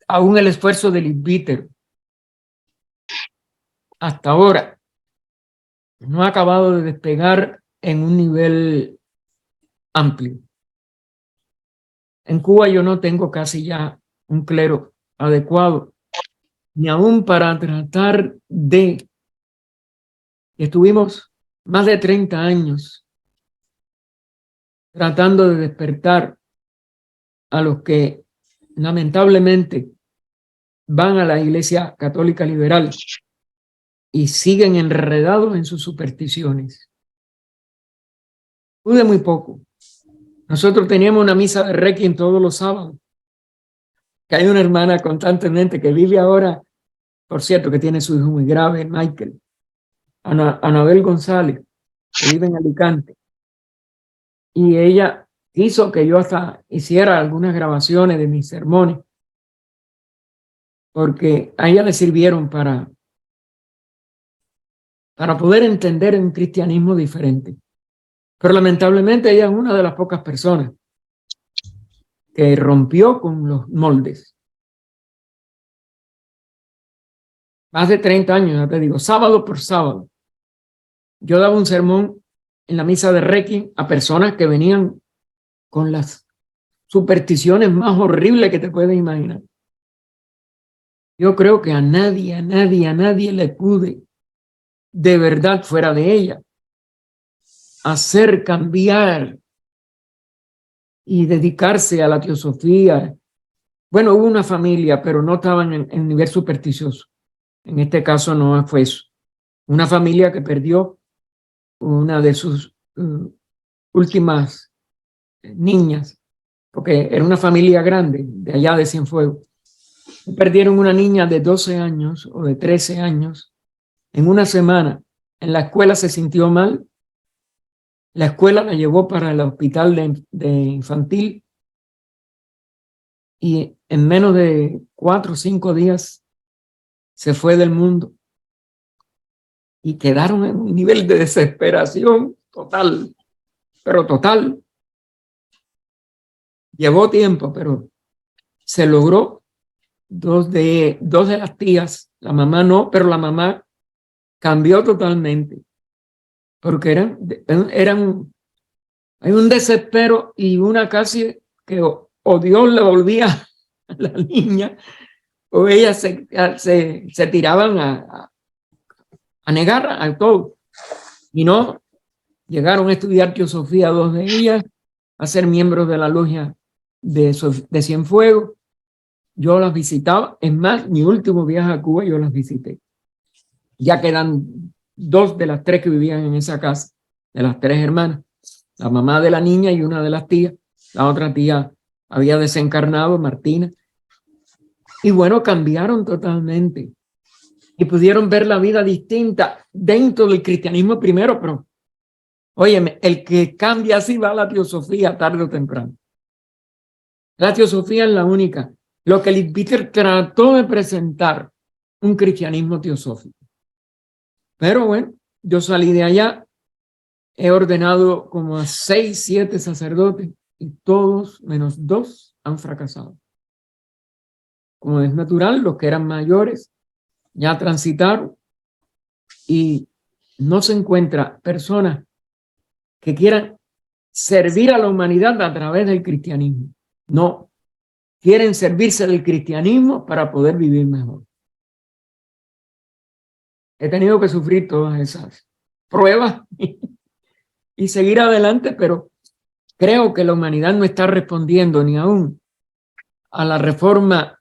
aún el esfuerzo del Invíter hasta ahora no ha acabado de despegar en un nivel amplio. En Cuba yo no tengo casi ya un clero adecuado, ni aún para tratar de... Estuvimos más de 30 años tratando de despertar a los que lamentablemente van a la Iglesia Católica Liberal y siguen enredados en sus supersticiones. Pude muy poco. Nosotros teníamos una misa de Requiem todos los sábados, que hay una hermana constantemente que vive ahora, por cierto, que tiene su hijo muy grave, Michael, Anabel González, que vive en Alicante. Y ella hizo que yo hasta hiciera algunas grabaciones de mis sermones, porque a ella le sirvieron para poder entender un cristianismo diferente. Pero lamentablemente ella es una de las pocas personas que rompió con los moldes. Más de 30 años, ya te digo, sábado por sábado. Yo daba un sermón en la misa de Requiem a personas que venían con las supersticiones más horribles que te puedes imaginar. Yo creo que a nadie le pude, de verdad, fuera de ella, hacer cambiar y dedicarse a la teosofía. Bueno, hubo una familia, pero no estaban en nivel supersticioso. En este caso no fue eso. Una familia que perdió una de sus últimas niñas, porque era una familia grande, de allá de Cienfuegos. Perdieron una niña de 12 años o de 13 años en una semana. En la escuela se sintió mal. La escuela la llevó para el hospital de infantil y en menos de 4 o 5 días se fue del mundo y quedaron en un nivel de desesperación total, pero total. Llevó tiempo, pero se logró. Dos de las tías, la mamá no, pero la mamá cambió totalmente, porque hay un desespero y una casi que o Dios le volvía a la niña o ellas se tiraban a negar a todo. Y no, llegaron a estudiar teosofía 2 de ellas, a ser miembros de la logia de Cienfuegos. Yo las visitaba, es más, mi último viaje a Cuba yo las visité. Ya quedan 2 de las 3 que vivían en esa casa, de las 3 hermanas, la mamá de la niña y una de las tías. La otra tía había desencarnado, Martina. Y bueno, cambiaron totalmente y pudieron ver la vida distinta dentro del cristianismo primero, pero óyeme, el que cambia así va a la teosofía tarde o temprano. La teosofía es la única. Lo que Leadbeater trató de presentar, un cristianismo teosófico. Pero bueno, yo salí de allá, he ordenado como a 6, 7 sacerdotes y todos, menos 2, han fracasado. Como es natural, los que eran mayores ya transitaron y no se encuentra personas que quieran servir a la humanidad a través del cristianismo. No, quieren servirse del cristianismo para poder vivir mejor. He tenido que sufrir todas esas pruebas y seguir adelante, pero creo que la humanidad no está respondiendo ni aún a la reforma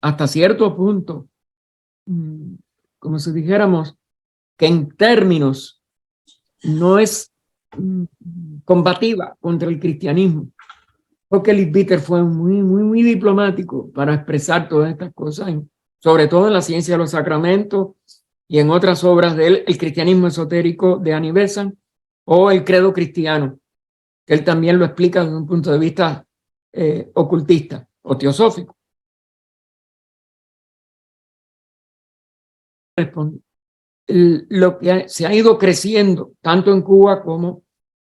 hasta cierto punto, como si dijéramos, que en términos no es combativa contra el cristianismo, porque Leadbeater fue muy diplomático para expresar todas estas cosas, sobre todo en la ciencia de los sacramentos y en otras obras de él, el cristianismo esotérico de Annie Besant o el credo cristiano, que él también lo explica desde un punto de vista ocultista o teosófico. Lo que se ha ido creciendo, tanto en Cuba como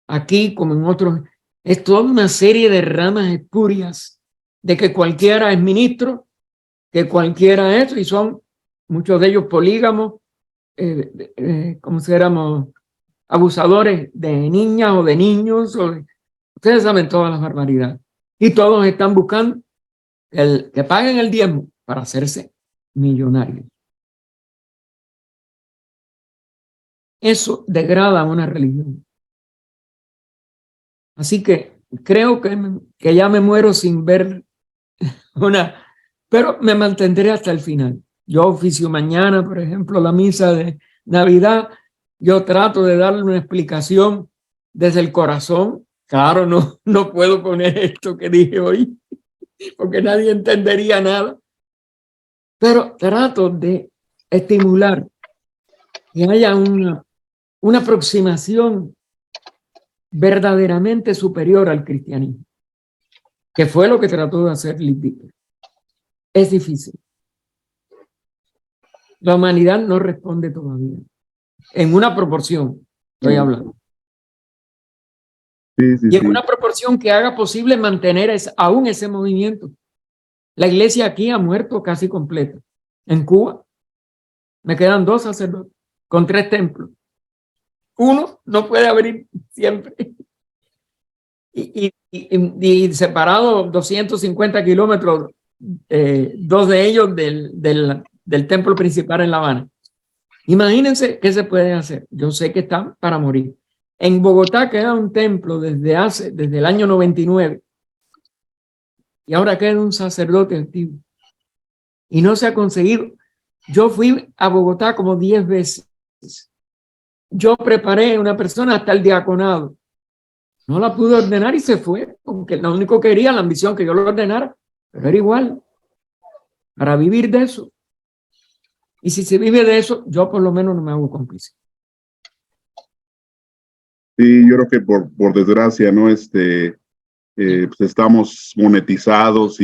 aquí, como en otros, es toda una serie de ramas espurias de que cualquiera es ministro, que cualquiera es, y son muchos de ellos polígamos, como si éramos abusadores de niñas o de niños, ustedes saben todas las barbaridades. Y todos están buscando que paguen el diezmo para hacerse millonarios. Eso degrada a una religión. Así que creo que ya me muero sin ver una, pero me mantendré hasta el final. Yo oficio mañana, por ejemplo, la misa de Navidad. Yo trato de darle una explicación desde el corazón. Claro, no puedo poner esto que dije hoy, porque nadie entendería nada. Pero trato de estimular que haya una aproximación verdaderamente superior al cristianismo, que fue lo que trató de hacer Leadbeater. Es difícil. La humanidad no responde todavía. En una proporción, estoy hablando. Sí, Y en una proporción que haga posible mantener aún ese movimiento. La iglesia aquí ha muerto casi completa. En Cuba me quedan 2 sacerdotes con 3 templos. Uno no puede abrir siempre. Y separado 250 kilómetros, 2 de ellos del templo principal en La Habana. Imagínense qué se puede hacer. Yo sé que están para morir. En Bogotá queda un templo desde el año 99 y ahora queda un sacerdote activo. Y no se ha conseguido. Yo fui a Bogotá como 10 veces. Yo preparé una persona hasta el diaconado. No la pude ordenar y se fue, porque lo único que quería, la ambición que yo lo ordenara, pero era igual, para vivir de eso. Y si se vive de eso, yo por lo menos no me hago cómplice. Sí, yo creo que por desgracia, ¿no? Pues estamos monetizados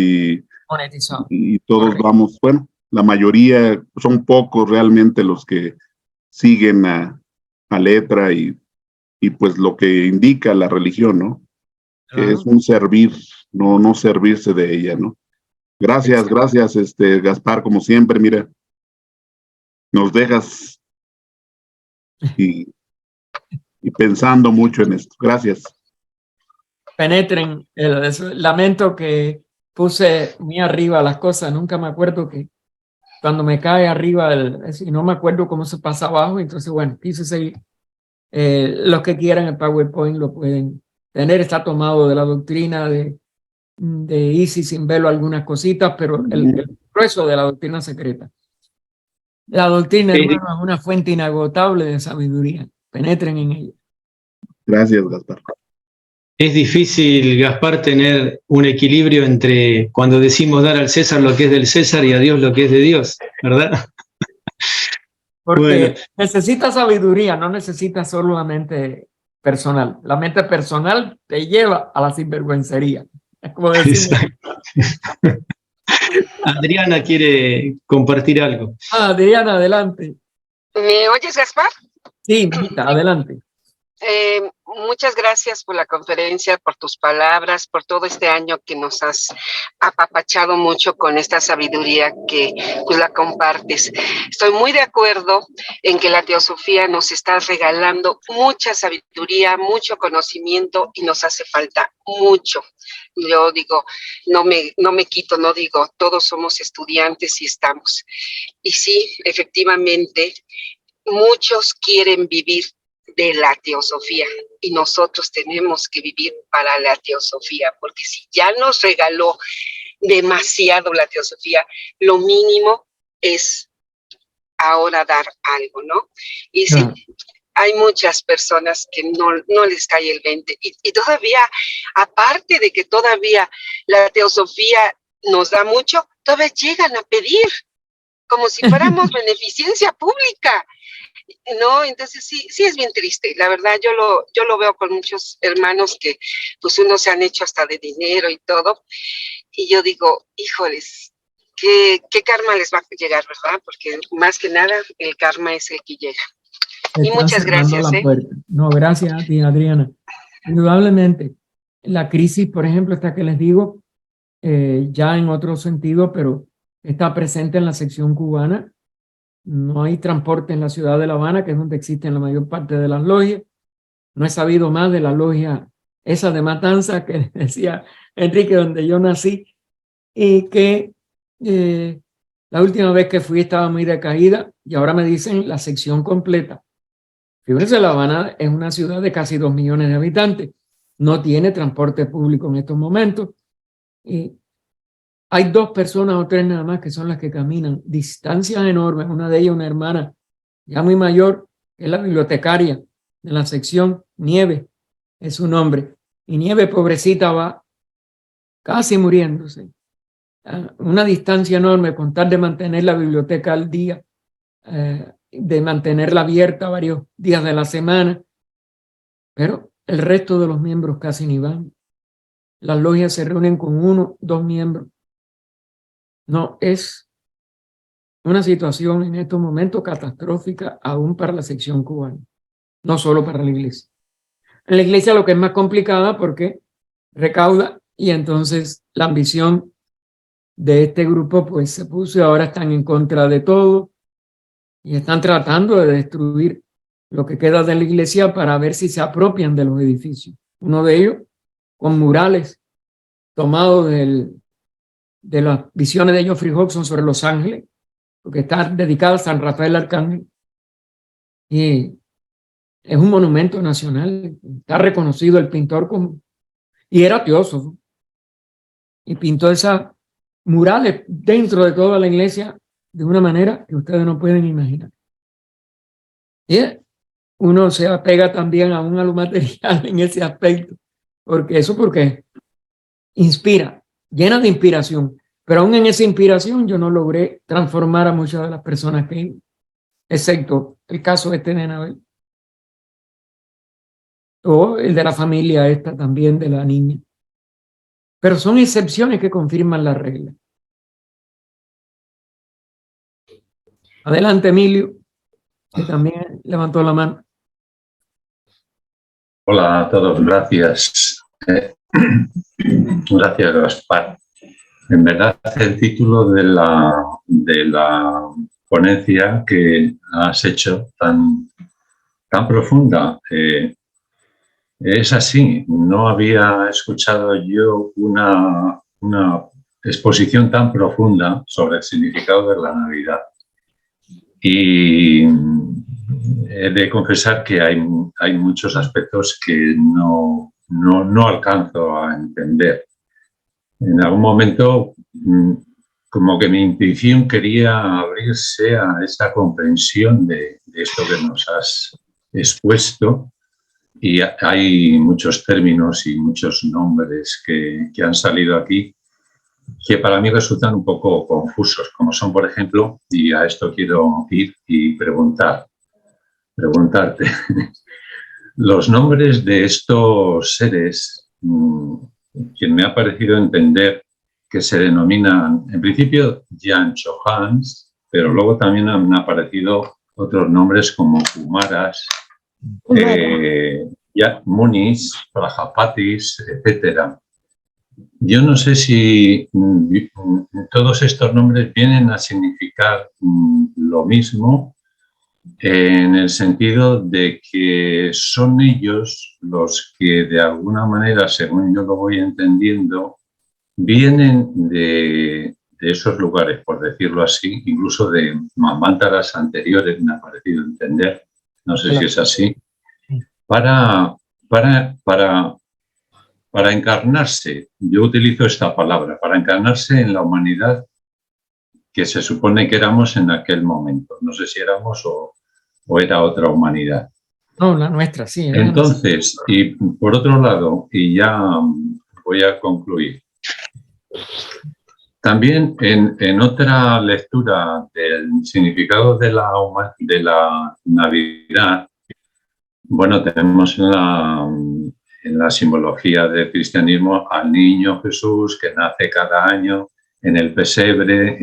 Monetizado. y todos Correcto. vamos, bueno, la mayoría, son pocos realmente los que siguen a letra y pues lo que indica la religión, ¿no? Que es un servir, no servirse de ella, ¿no? Gracias, Exacto. gracias, Gaspar, como siempre, mira, nos dejas y pensando mucho en esto. Gracias. Penetren. Lamento que puse muy arriba las cosas. Nunca me acuerdo que cuando me cae arriba, y no me acuerdo cómo se pasa abajo. Entonces, bueno, quise seguir. Los que quieran el PowerPoint lo pueden tener. Está tomado de la doctrina de Isis sin velo algunas cositas, pero el grueso de la doctrina secreta. La doctrina, hermano, es una fuente inagotable de sabiduría. Penetren en ella. Gracias, Gaspar. Es difícil, Gaspar, tener un equilibrio entre cuando decimos dar al César lo que es del César y a Dios lo que es de Dios, ¿verdad? Porque Bueno, necesitas sabiduría, no necesitas solo la mente personal. La mente personal te lleva a la sinvergüencería. Es como decimos. exacto. Adriana quiere compartir algo. Adriana, adelante. ¿Me oyes, Gaspar? Sí, mijita, adelante. Muchas gracias por la conferencia, por tus palabras, por todo este año que nos has apapachado mucho con esta sabiduría que pues la compartes. Estoy muy de acuerdo en que la teosofía nos está regalando mucha sabiduría, mucho conocimiento y nos hace falta mucho. Yo digo, no me quito, no digo, todos somos estudiantes y estamos. Y sí, efectivamente, muchos quieren vivir de la teosofía y nosotros tenemos que vivir para la teosofía, porque si ya nos regaló demasiado la teosofía, lo mínimo es ahora dar algo, ¿no? Y sí, hay muchas personas que no les cae el 20 y todavía, aparte de que todavía la teosofía nos da mucho, todavía llegan a pedir como si fuéramos beneficencia pública. No, entonces sí es bien triste. La verdad, yo lo veo con muchos hermanos que pues unos se han hecho hasta de dinero y todo. Y yo digo, híjoles, ¿qué karma les va a llegar, verdad? Porque más que nada el karma es el que llega. Y muchas gracias. No, gracias a ti, Adriana. Indudablemente, la crisis, por ejemplo, esta que les digo, ya en otro sentido, pero está presente en la sección cubana. No hay transporte en la ciudad de La Habana, que es donde existen la mayor parte de las logias. No he sabido más de la logia esa de Matanza que decía Enrique, donde yo nací, y que la última vez que fui estaba muy decaída y ahora me dicen la sección completa. Fíjense, La Habana es una ciudad de casi 2 millones de habitantes. No tiene transporte público en estos momentos. Y hay 2 personas o 3 nada más que son las que caminan distancias enormes. Una de ellas, una hermana ya muy mayor, que es la bibliotecaria de la sección, Nieve es su nombre. Y Nieve, pobrecita, va casi muriéndose. Una distancia enorme con tal de mantener la biblioteca al día, de mantenerla abierta varios días de la semana. Pero el resto de los miembros casi ni van. Las logias se reúnen con 1, 2 miembros. No, es una situación en estos momentos catastrófica aún para la sección cubana, no solo para la iglesia. En la iglesia lo que es más complicada porque recauda y entonces la ambición de este grupo pues se puso y ahora están en contra de todo y están tratando de destruir lo que queda de la iglesia para ver si se apropian de los edificios. Uno de ellos con murales tomados de las visiones de Geoffrey Hodgson sobre Los Ángeles, porque está dedicado a San Rafael Arcángel. Y es un monumento nacional, está reconocido el pintor como, y era teósofo, y pintó esas murales dentro de toda la iglesia de una manera que ustedes no pueden imaginar. Y uno se apega también aún a lo material en ese aspecto, porque inspira, llena de inspiración, pero aún en esa inspiración yo no logré transformar a muchas de las personas que, excepto el caso de Anabel, o el de la familia esta también de la niña. Pero son excepciones que confirman la regla. Adelante, Emilio, que también levantó la mano. Hola a todos, gracias. Gracias, Gaspar. En verdad, el título de la ponencia que has hecho tan profunda es así. No había escuchado yo una exposición tan profunda sobre el significado de la Navidad. Y he de confesar que hay muchos aspectos que no alcanzo a entender. En algún momento, como que mi intuición quería abrirse a esa comprensión de esto que nos has expuesto, y hay muchos términos y muchos nombres que han salido aquí que para mí resultan un poco confusos, como son, por ejemplo, y a esto quiero ir y preguntarte, los nombres de estos seres, que me ha parecido entender que se denominan, en principio, Jan Johans, pero luego también han aparecido otros nombres como Kumaras, Munis, Prajapatis, etcétera. Yo no sé si todos estos nombres vienen a significar lo mismo, en el sentido de que son ellos los que de alguna manera, según yo lo voy entendiendo, vienen de esos lugares, por decirlo así, incluso de manvántaras anteriores, me ha parecido entender, no sé si es así, para encarnarse, yo utilizo esta palabra, para encarnarse en la humanidad que se supone que éramos en aquel momento. No sé si éramos o era otra humanidad. No, la nuestra, sí. Entonces, y por otro lado, y ya voy a concluir, también en otra lectura del significado de la Navidad, bueno, tenemos en la simbología del cristianismo al niño Jesús que nace cada año en el pesebre,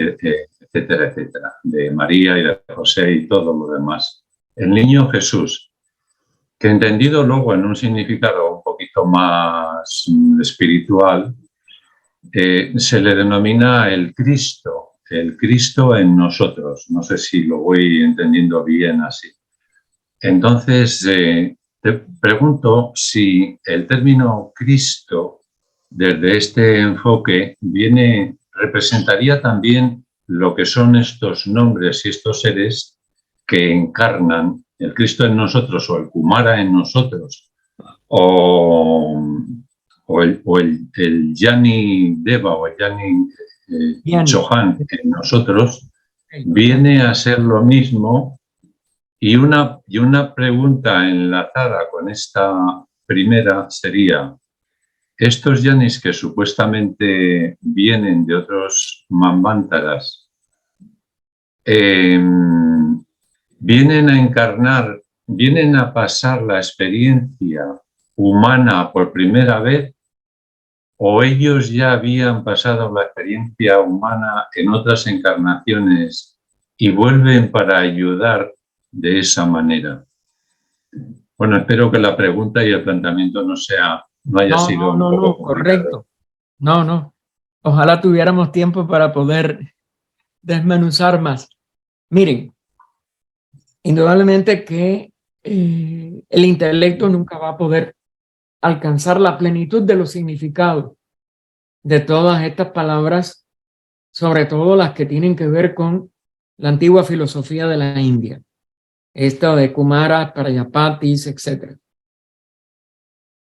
etcétera, etcétera, de María y de José y todo lo demás. El niño Jesús, que entendido luego en un significado un poquito más espiritual, se le denomina el Cristo en nosotros. No sé si lo voy entendiendo bien así. Entonces, te pregunto si el término Cristo, desde este enfoque, representaría también lo que son estos nombres y estos seres que encarnan el Cristo en nosotros, o el Kumara en nosotros, o el Yani Deva o el Yani Chohan en nosotros, viene a ser lo mismo. Y una pregunta enlazada con esta primera sería, estos yanis que supuestamente vienen de otros manvántaras, vienen a encarnar, vienen a pasar la experiencia humana por primera vez, o ellos ya habían pasado la experiencia humana en otras encarnaciones y vuelven para ayudar de esa manera. Bueno, espero que la pregunta y el planteamiento no haya sido un poco correcto. No. Ojalá tuviéramos tiempo para poder desmenuzar más. Miren, indudablemente que el intelecto nunca va a poder alcanzar la plenitud de los significados de todas estas palabras, sobre todo las que tienen que ver con la antigua filosofía de la India. esto de Kumaras, Prajapatis, etc.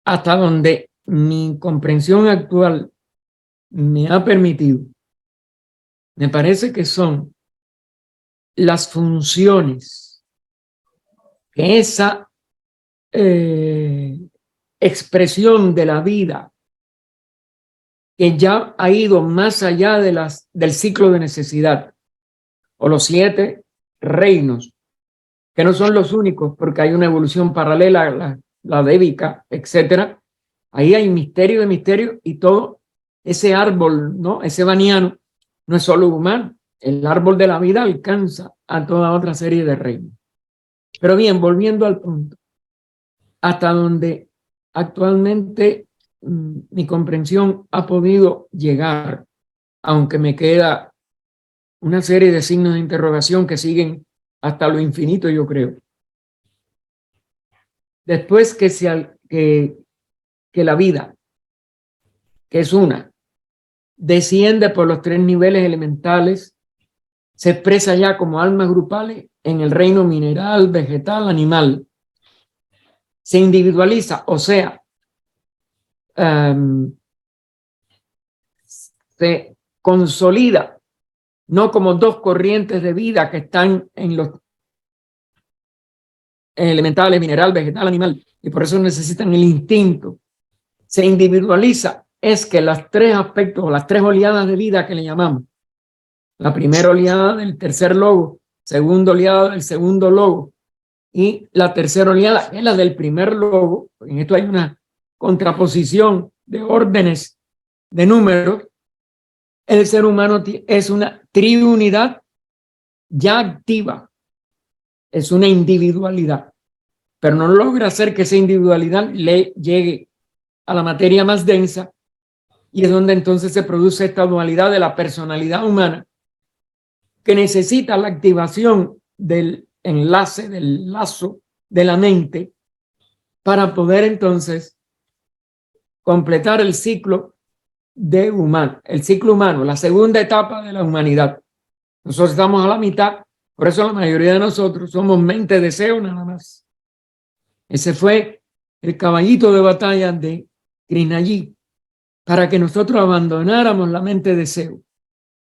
Hasta donde mi comprensión actual me ha permitido, me parece que son las funciones que esa expresión de la vida que ya ha ido más allá de del ciclo de necesidad, o los 7 reinos, que no son los únicos, porque hay una evolución paralela, la débica, etcétera. Ahí hay misterio de misterio, y todo ese árbol, ¿no? Ese baniano no es solo humano. El árbol de la vida alcanza a toda otra serie de reinos. Pero bien, volviendo al punto, hasta donde actualmente mi comprensión ha podido llegar, aunque me queda una serie de signos de interrogación que siguen hasta lo infinito, yo creo. Después que la vida, que es una, desciende por los 3 niveles elementales, se expresa ya como almas grupales en el reino mineral, vegetal, animal. Se individualiza, o sea, se consolida, no como 2 corrientes de vida que están en los elementales, mineral, vegetal, animal, y por eso necesitan el instinto. Se individualiza, es que las 3 aspectos, las 3 oleadas de vida que le llamamos, la primera oleada del tercer logo, segunda oleada del segundo logo, y la tercera oleada es la del primer logo. En esto hay una contraposición de órdenes de números. El ser humano es una triunidad ya activa, es una individualidad, pero no logra hacer que esa individualidad le llegue a la materia más densa, y es donde entonces se produce esta dualidad de la personalidad humana, que necesita la activación del enlace, del lazo de la mente, para poder entonces completar el ciclo el ciclo humano, la segunda etapa de la humanidad. Nosotros estamos a la mitad, por eso la mayoría de nosotros somos mente deseo nada más. Ese fue el caballito de batalla de Krishnaji, para que nosotros abandonáramos la mente deseo,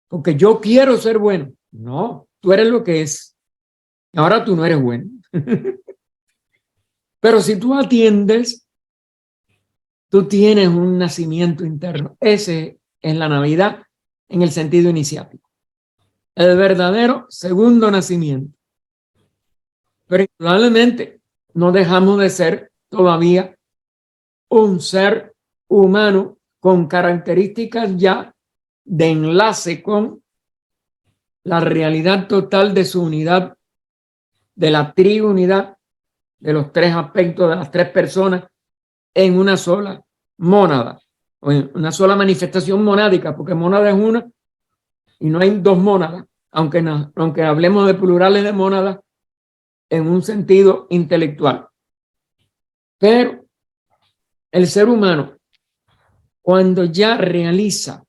porque yo quiero ser bueno. No, tú eres lo que es. Ahora tú no eres bueno. Pero si tú atiendes, tú tienes un nacimiento interno. Ese es la Navidad en el sentido iniciático. El verdadero segundo nacimiento. Pero indudablemente no dejamos de ser todavía un ser humano con características ya de enlace con la realidad total de su unidad, de la triunidad, de los 3 aspectos de las 3 personas en una sola mónada, o en una sola manifestación monádica, porque mónada es una y no hay 2 mónadas, aunque hablemos de plurales de mónadas en un sentido intelectual. Pero el ser humano, cuando ya realiza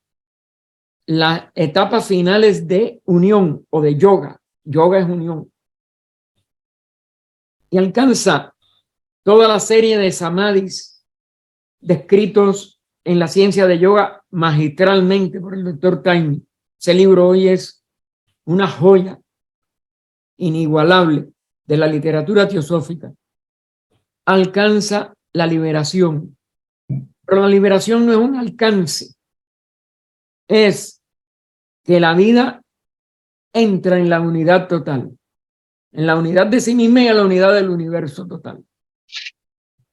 las etapas finales de unión o de yoga es unión, y alcanza toda la serie de samadhis descritos en la ciencia de yoga magistralmente por el doctor Taimi. Ese libro hoy es una joya inigualable de la literatura teosófica. Alcanza la liberación, pero la liberación no es un alcance, es que la vida entra en la unidad total, en la unidad de sí misma y en la unidad del universo total.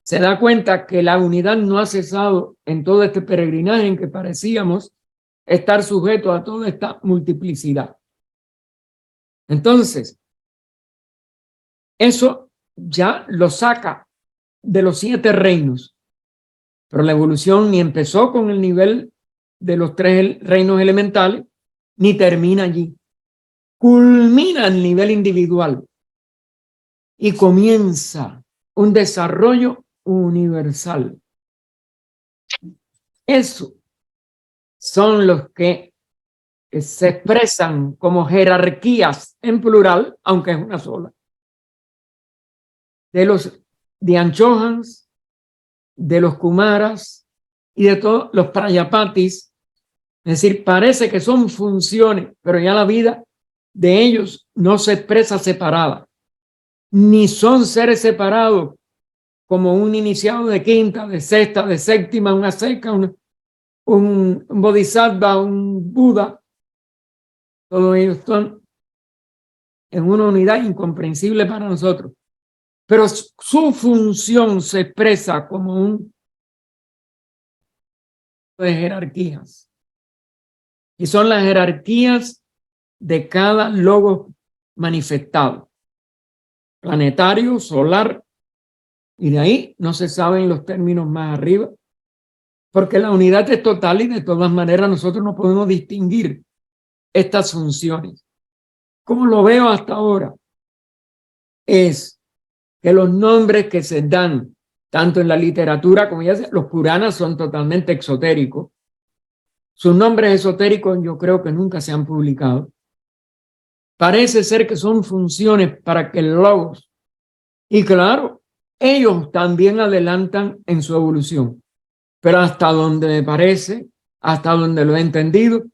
Se da cuenta que la unidad no ha cesado en todo este peregrinaje en que parecíamos estar sujetos a toda esta multiplicidad. Entonces, eso ya lo saca de los 7 reinos, pero la evolución ni empezó con el nivel de los 3 reinos elementales, ni termina allí. Culmina el nivel individual y comienza un desarrollo universal. Eso son los que se expresan como jerarquías en plural, aunque es una sola. de los Dianchohans, de los Kumaras y de todos los Prayapatis. Es decir, parece que son funciones, pero ya la vida de ellos no se expresa separada, ni son seres separados como un iniciado de quinta, de sexta, de séptima, una seca, un bodhisattva, un Buda. Todos ellos están en una unidad incomprensible para nosotros. Pero su función se expresa como un de jerarquías. Y son las jerarquías de cada logo manifestado. Planetario, solar, y de ahí no se saben los términos más arriba, porque la unidad es total y de todas maneras nosotros no podemos distinguir estas funciones. Como lo veo hasta ahora, es que los nombres que se dan, tanto en la literatura como ya sea, los Puranas son totalmente exotéricos. Sus nombres esotéricos yo creo que nunca se han publicado. Parece ser que son funciones para que el logos, y claro, ellos también adelantan en su evolución, pero hasta donde me parece, hasta donde lo he entendido,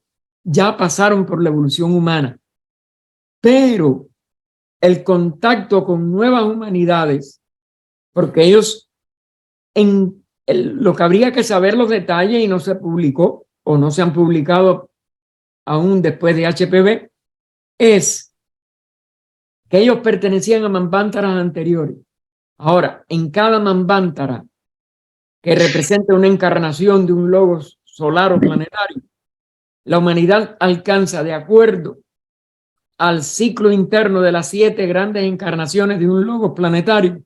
ya pasaron por la evolución humana. Pero el contacto con nuevas humanidades, porque ellos, lo que habría que saber los detalles y no se publicó, o no se han publicado aún después de HPV, es que ellos pertenecían a manvántaras anteriores. Ahora, en cada manvántara que representa una encarnación de un logos solar o planetario, la humanidad alcanza, de acuerdo al ciclo interno de las 7 grandes encarnaciones de un logos planetario,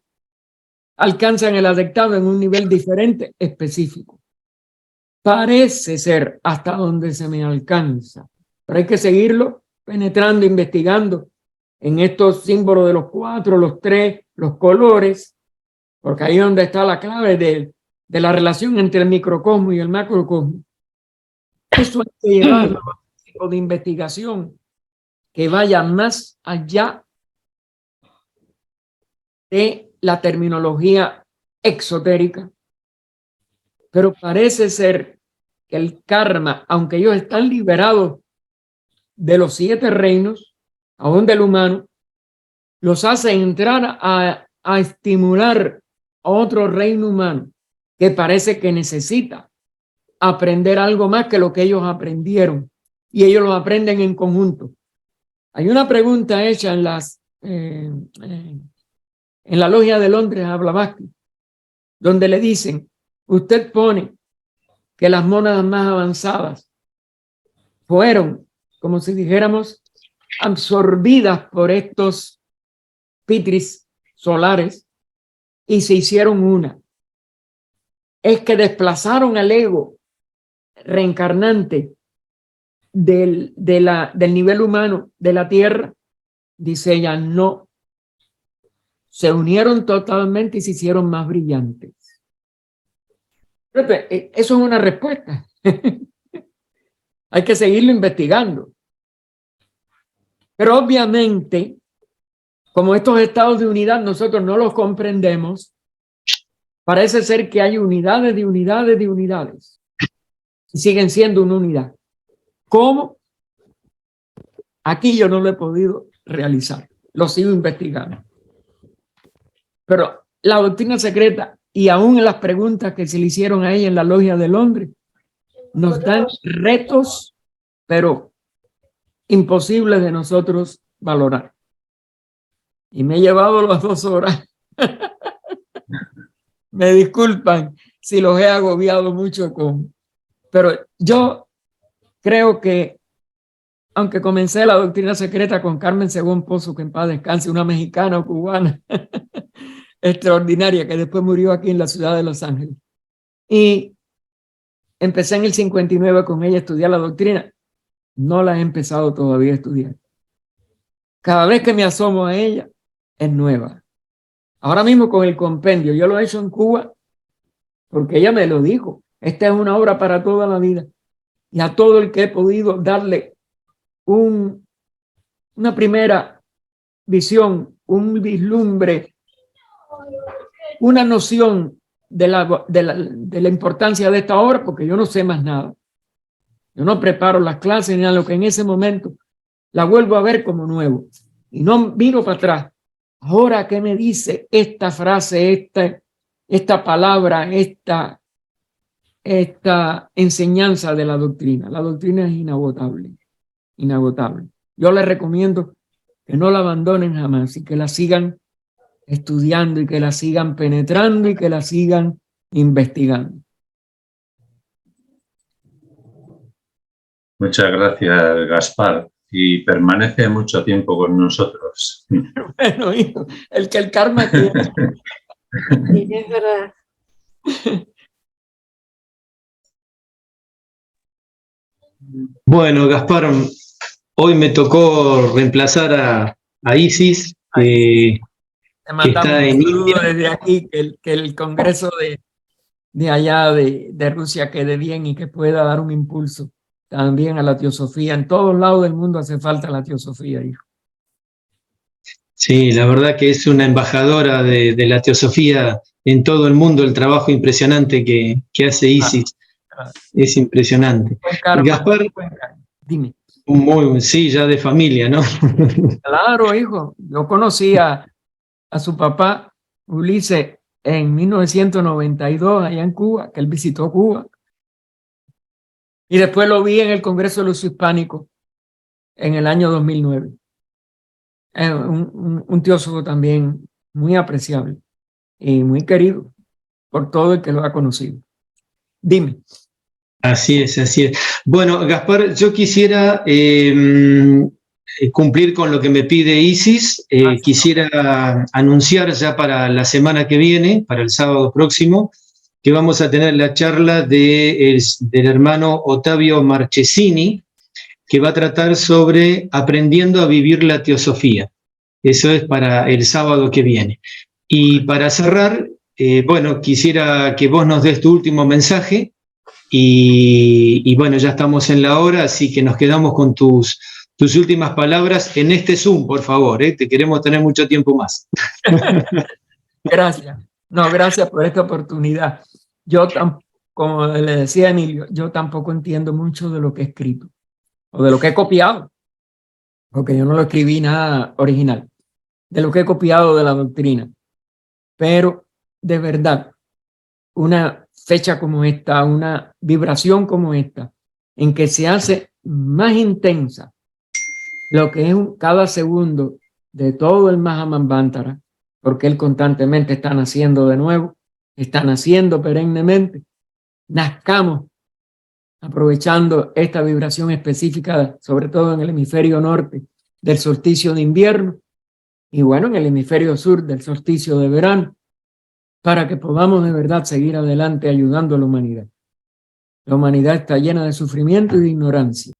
alcanzan el adectado en un nivel diferente específico. Parece ser hasta donde se me alcanza, pero hay que seguirlo penetrando, investigando en estos símbolos de los 4, los 3, los colores, porque ahí es donde está la clave de la relación entre el microcosmo y el macrocosmo. Eso hay que llevarlo a un tipo de investigación que vaya más allá de la terminología exotérica. Pero parece ser que el karma, aunque ellos están liberados de los 7 reinos, aún del humano, los hace entrar a estimular a otro reino humano que parece que necesita aprender algo más que lo que ellos aprendieron, y ellos lo aprenden en conjunto. Hay una pregunta hecha en la logia de Londres a Blavatsky, donde le dicen, usted pone que las mónadas más avanzadas fueron, como si dijéramos, absorbidas por estos pitris solares y se hicieron una. Es que desplazaron al ego reencarnante del nivel humano de la Tierra. Dice ella, no. Se unieron totalmente y se hicieron más brillantes. Eso es una respuesta. Hay que seguirlo investigando. Pero obviamente, como estos estados de unidad nosotros no los comprendemos, parece ser que hay unidades de unidades de unidades. Y siguen siendo una unidad. ¿Cómo? Aquí yo no lo he podido realizar. Lo sigo investigando. Pero la doctrina secreta, y aún en las preguntas que se le hicieron a ella en la logia de Londres, nos dan retos, pero imposibles de nosotros valorar. Y me he llevado las 2 horas. Me disculpan si los he agobiado mucho pero yo creo que, aunque comencé la doctrina secreta con Carmen Según Pozo, que en paz descanse, una mexicana o cubana extraordinaria, que después murió aquí en la ciudad de Los Ángeles. Y empecé en el 59 con ella a estudiar la doctrina. No la he empezado todavía a estudiar. Cada vez que me asomo a ella, es nueva. Ahora mismo con el compendio, yo lo he hecho en Cuba porque ella me lo dijo. Esta es una obra para toda la vida. Y a todo el que he podido darle una primera visión, un vislumbre una noción de la importancia de esta obra, porque yo no sé más nada. Yo no preparo las clases ni nada, lo que en ese momento la vuelvo a ver como nuevo. Y no miro para atrás. Ahora, ¿qué me dice esta frase, esta palabra, esta enseñanza de la doctrina? La doctrina es inagotable, inagotable. Yo les recomiendo que no la abandonen jamás y que la sigan estudiando y que la sigan penetrando y que la sigan investigando. Muchas gracias, Gaspar, y permanece mucho tiempo con nosotros. Bueno, hijo, el que el karma quiere. Sí, es verdad. Bueno, Gaspar, hoy me tocó reemplazar a Isis, Te que mandamos está un en saludo India. desde aquí, que el Congreso de allá de Rusia quede bien y que pueda dar un impulso también a la teosofía. En todos lados del mundo hace falta la teosofía, hijo. Sí, la verdad que es una embajadora de la teosofía en todo el mundo, el trabajo impresionante que hace Isis. Es impresionante. Buen karma, Gaspar, buen karma. Dime. sí, ya de familia, ¿no? Claro, hijo. Yo conocí a su papá, Ulises, en 1992, allá en Cuba, que él visitó Cuba. Y después lo vi en el Congreso de los Hispánicos en el año 2009. Un teósofo también muy apreciable y muy querido por todo el que lo ha conocido. Dime. Así es, así es. Bueno, Gaspar, yo quisiera cumplir con lo que me pide Isis. Quisiera anunciar ya para la semana que viene, para el sábado próximo, que vamos a tener la charla del hermano Ottavio Marchesini, que va a tratar sobre aprendiendo a vivir la teosofía. Eso es para el sábado que viene. Y para cerrar, bueno, quisiera que vos nos des tu último mensaje. Y bueno, ya estamos en la hora, así que nos quedamos con tus últimas palabras en este Zoom, por favor, ¿eh? Te queremos tener mucho tiempo más. Gracias. No, gracias por esta oportunidad. Como le decía a Emilio, yo tampoco entiendo mucho de lo que he escrito o de lo que he copiado, porque yo no lo escribí nada original, de lo que he copiado de la doctrina. Pero de verdad, una fecha como esta, una vibración como esta, en que se hace más intensa lo que es cada segundo de todo el Mahamandvantara, porque él constantemente está naciendo de nuevo, está naciendo perennemente. Nazcamos aprovechando esta vibración específica, sobre todo en el hemisferio norte del solsticio de invierno y bueno, en el hemisferio sur del solsticio de verano, para que podamos de verdad seguir adelante ayudando a la humanidad. La humanidad está llena de sufrimiento y de ignorancia.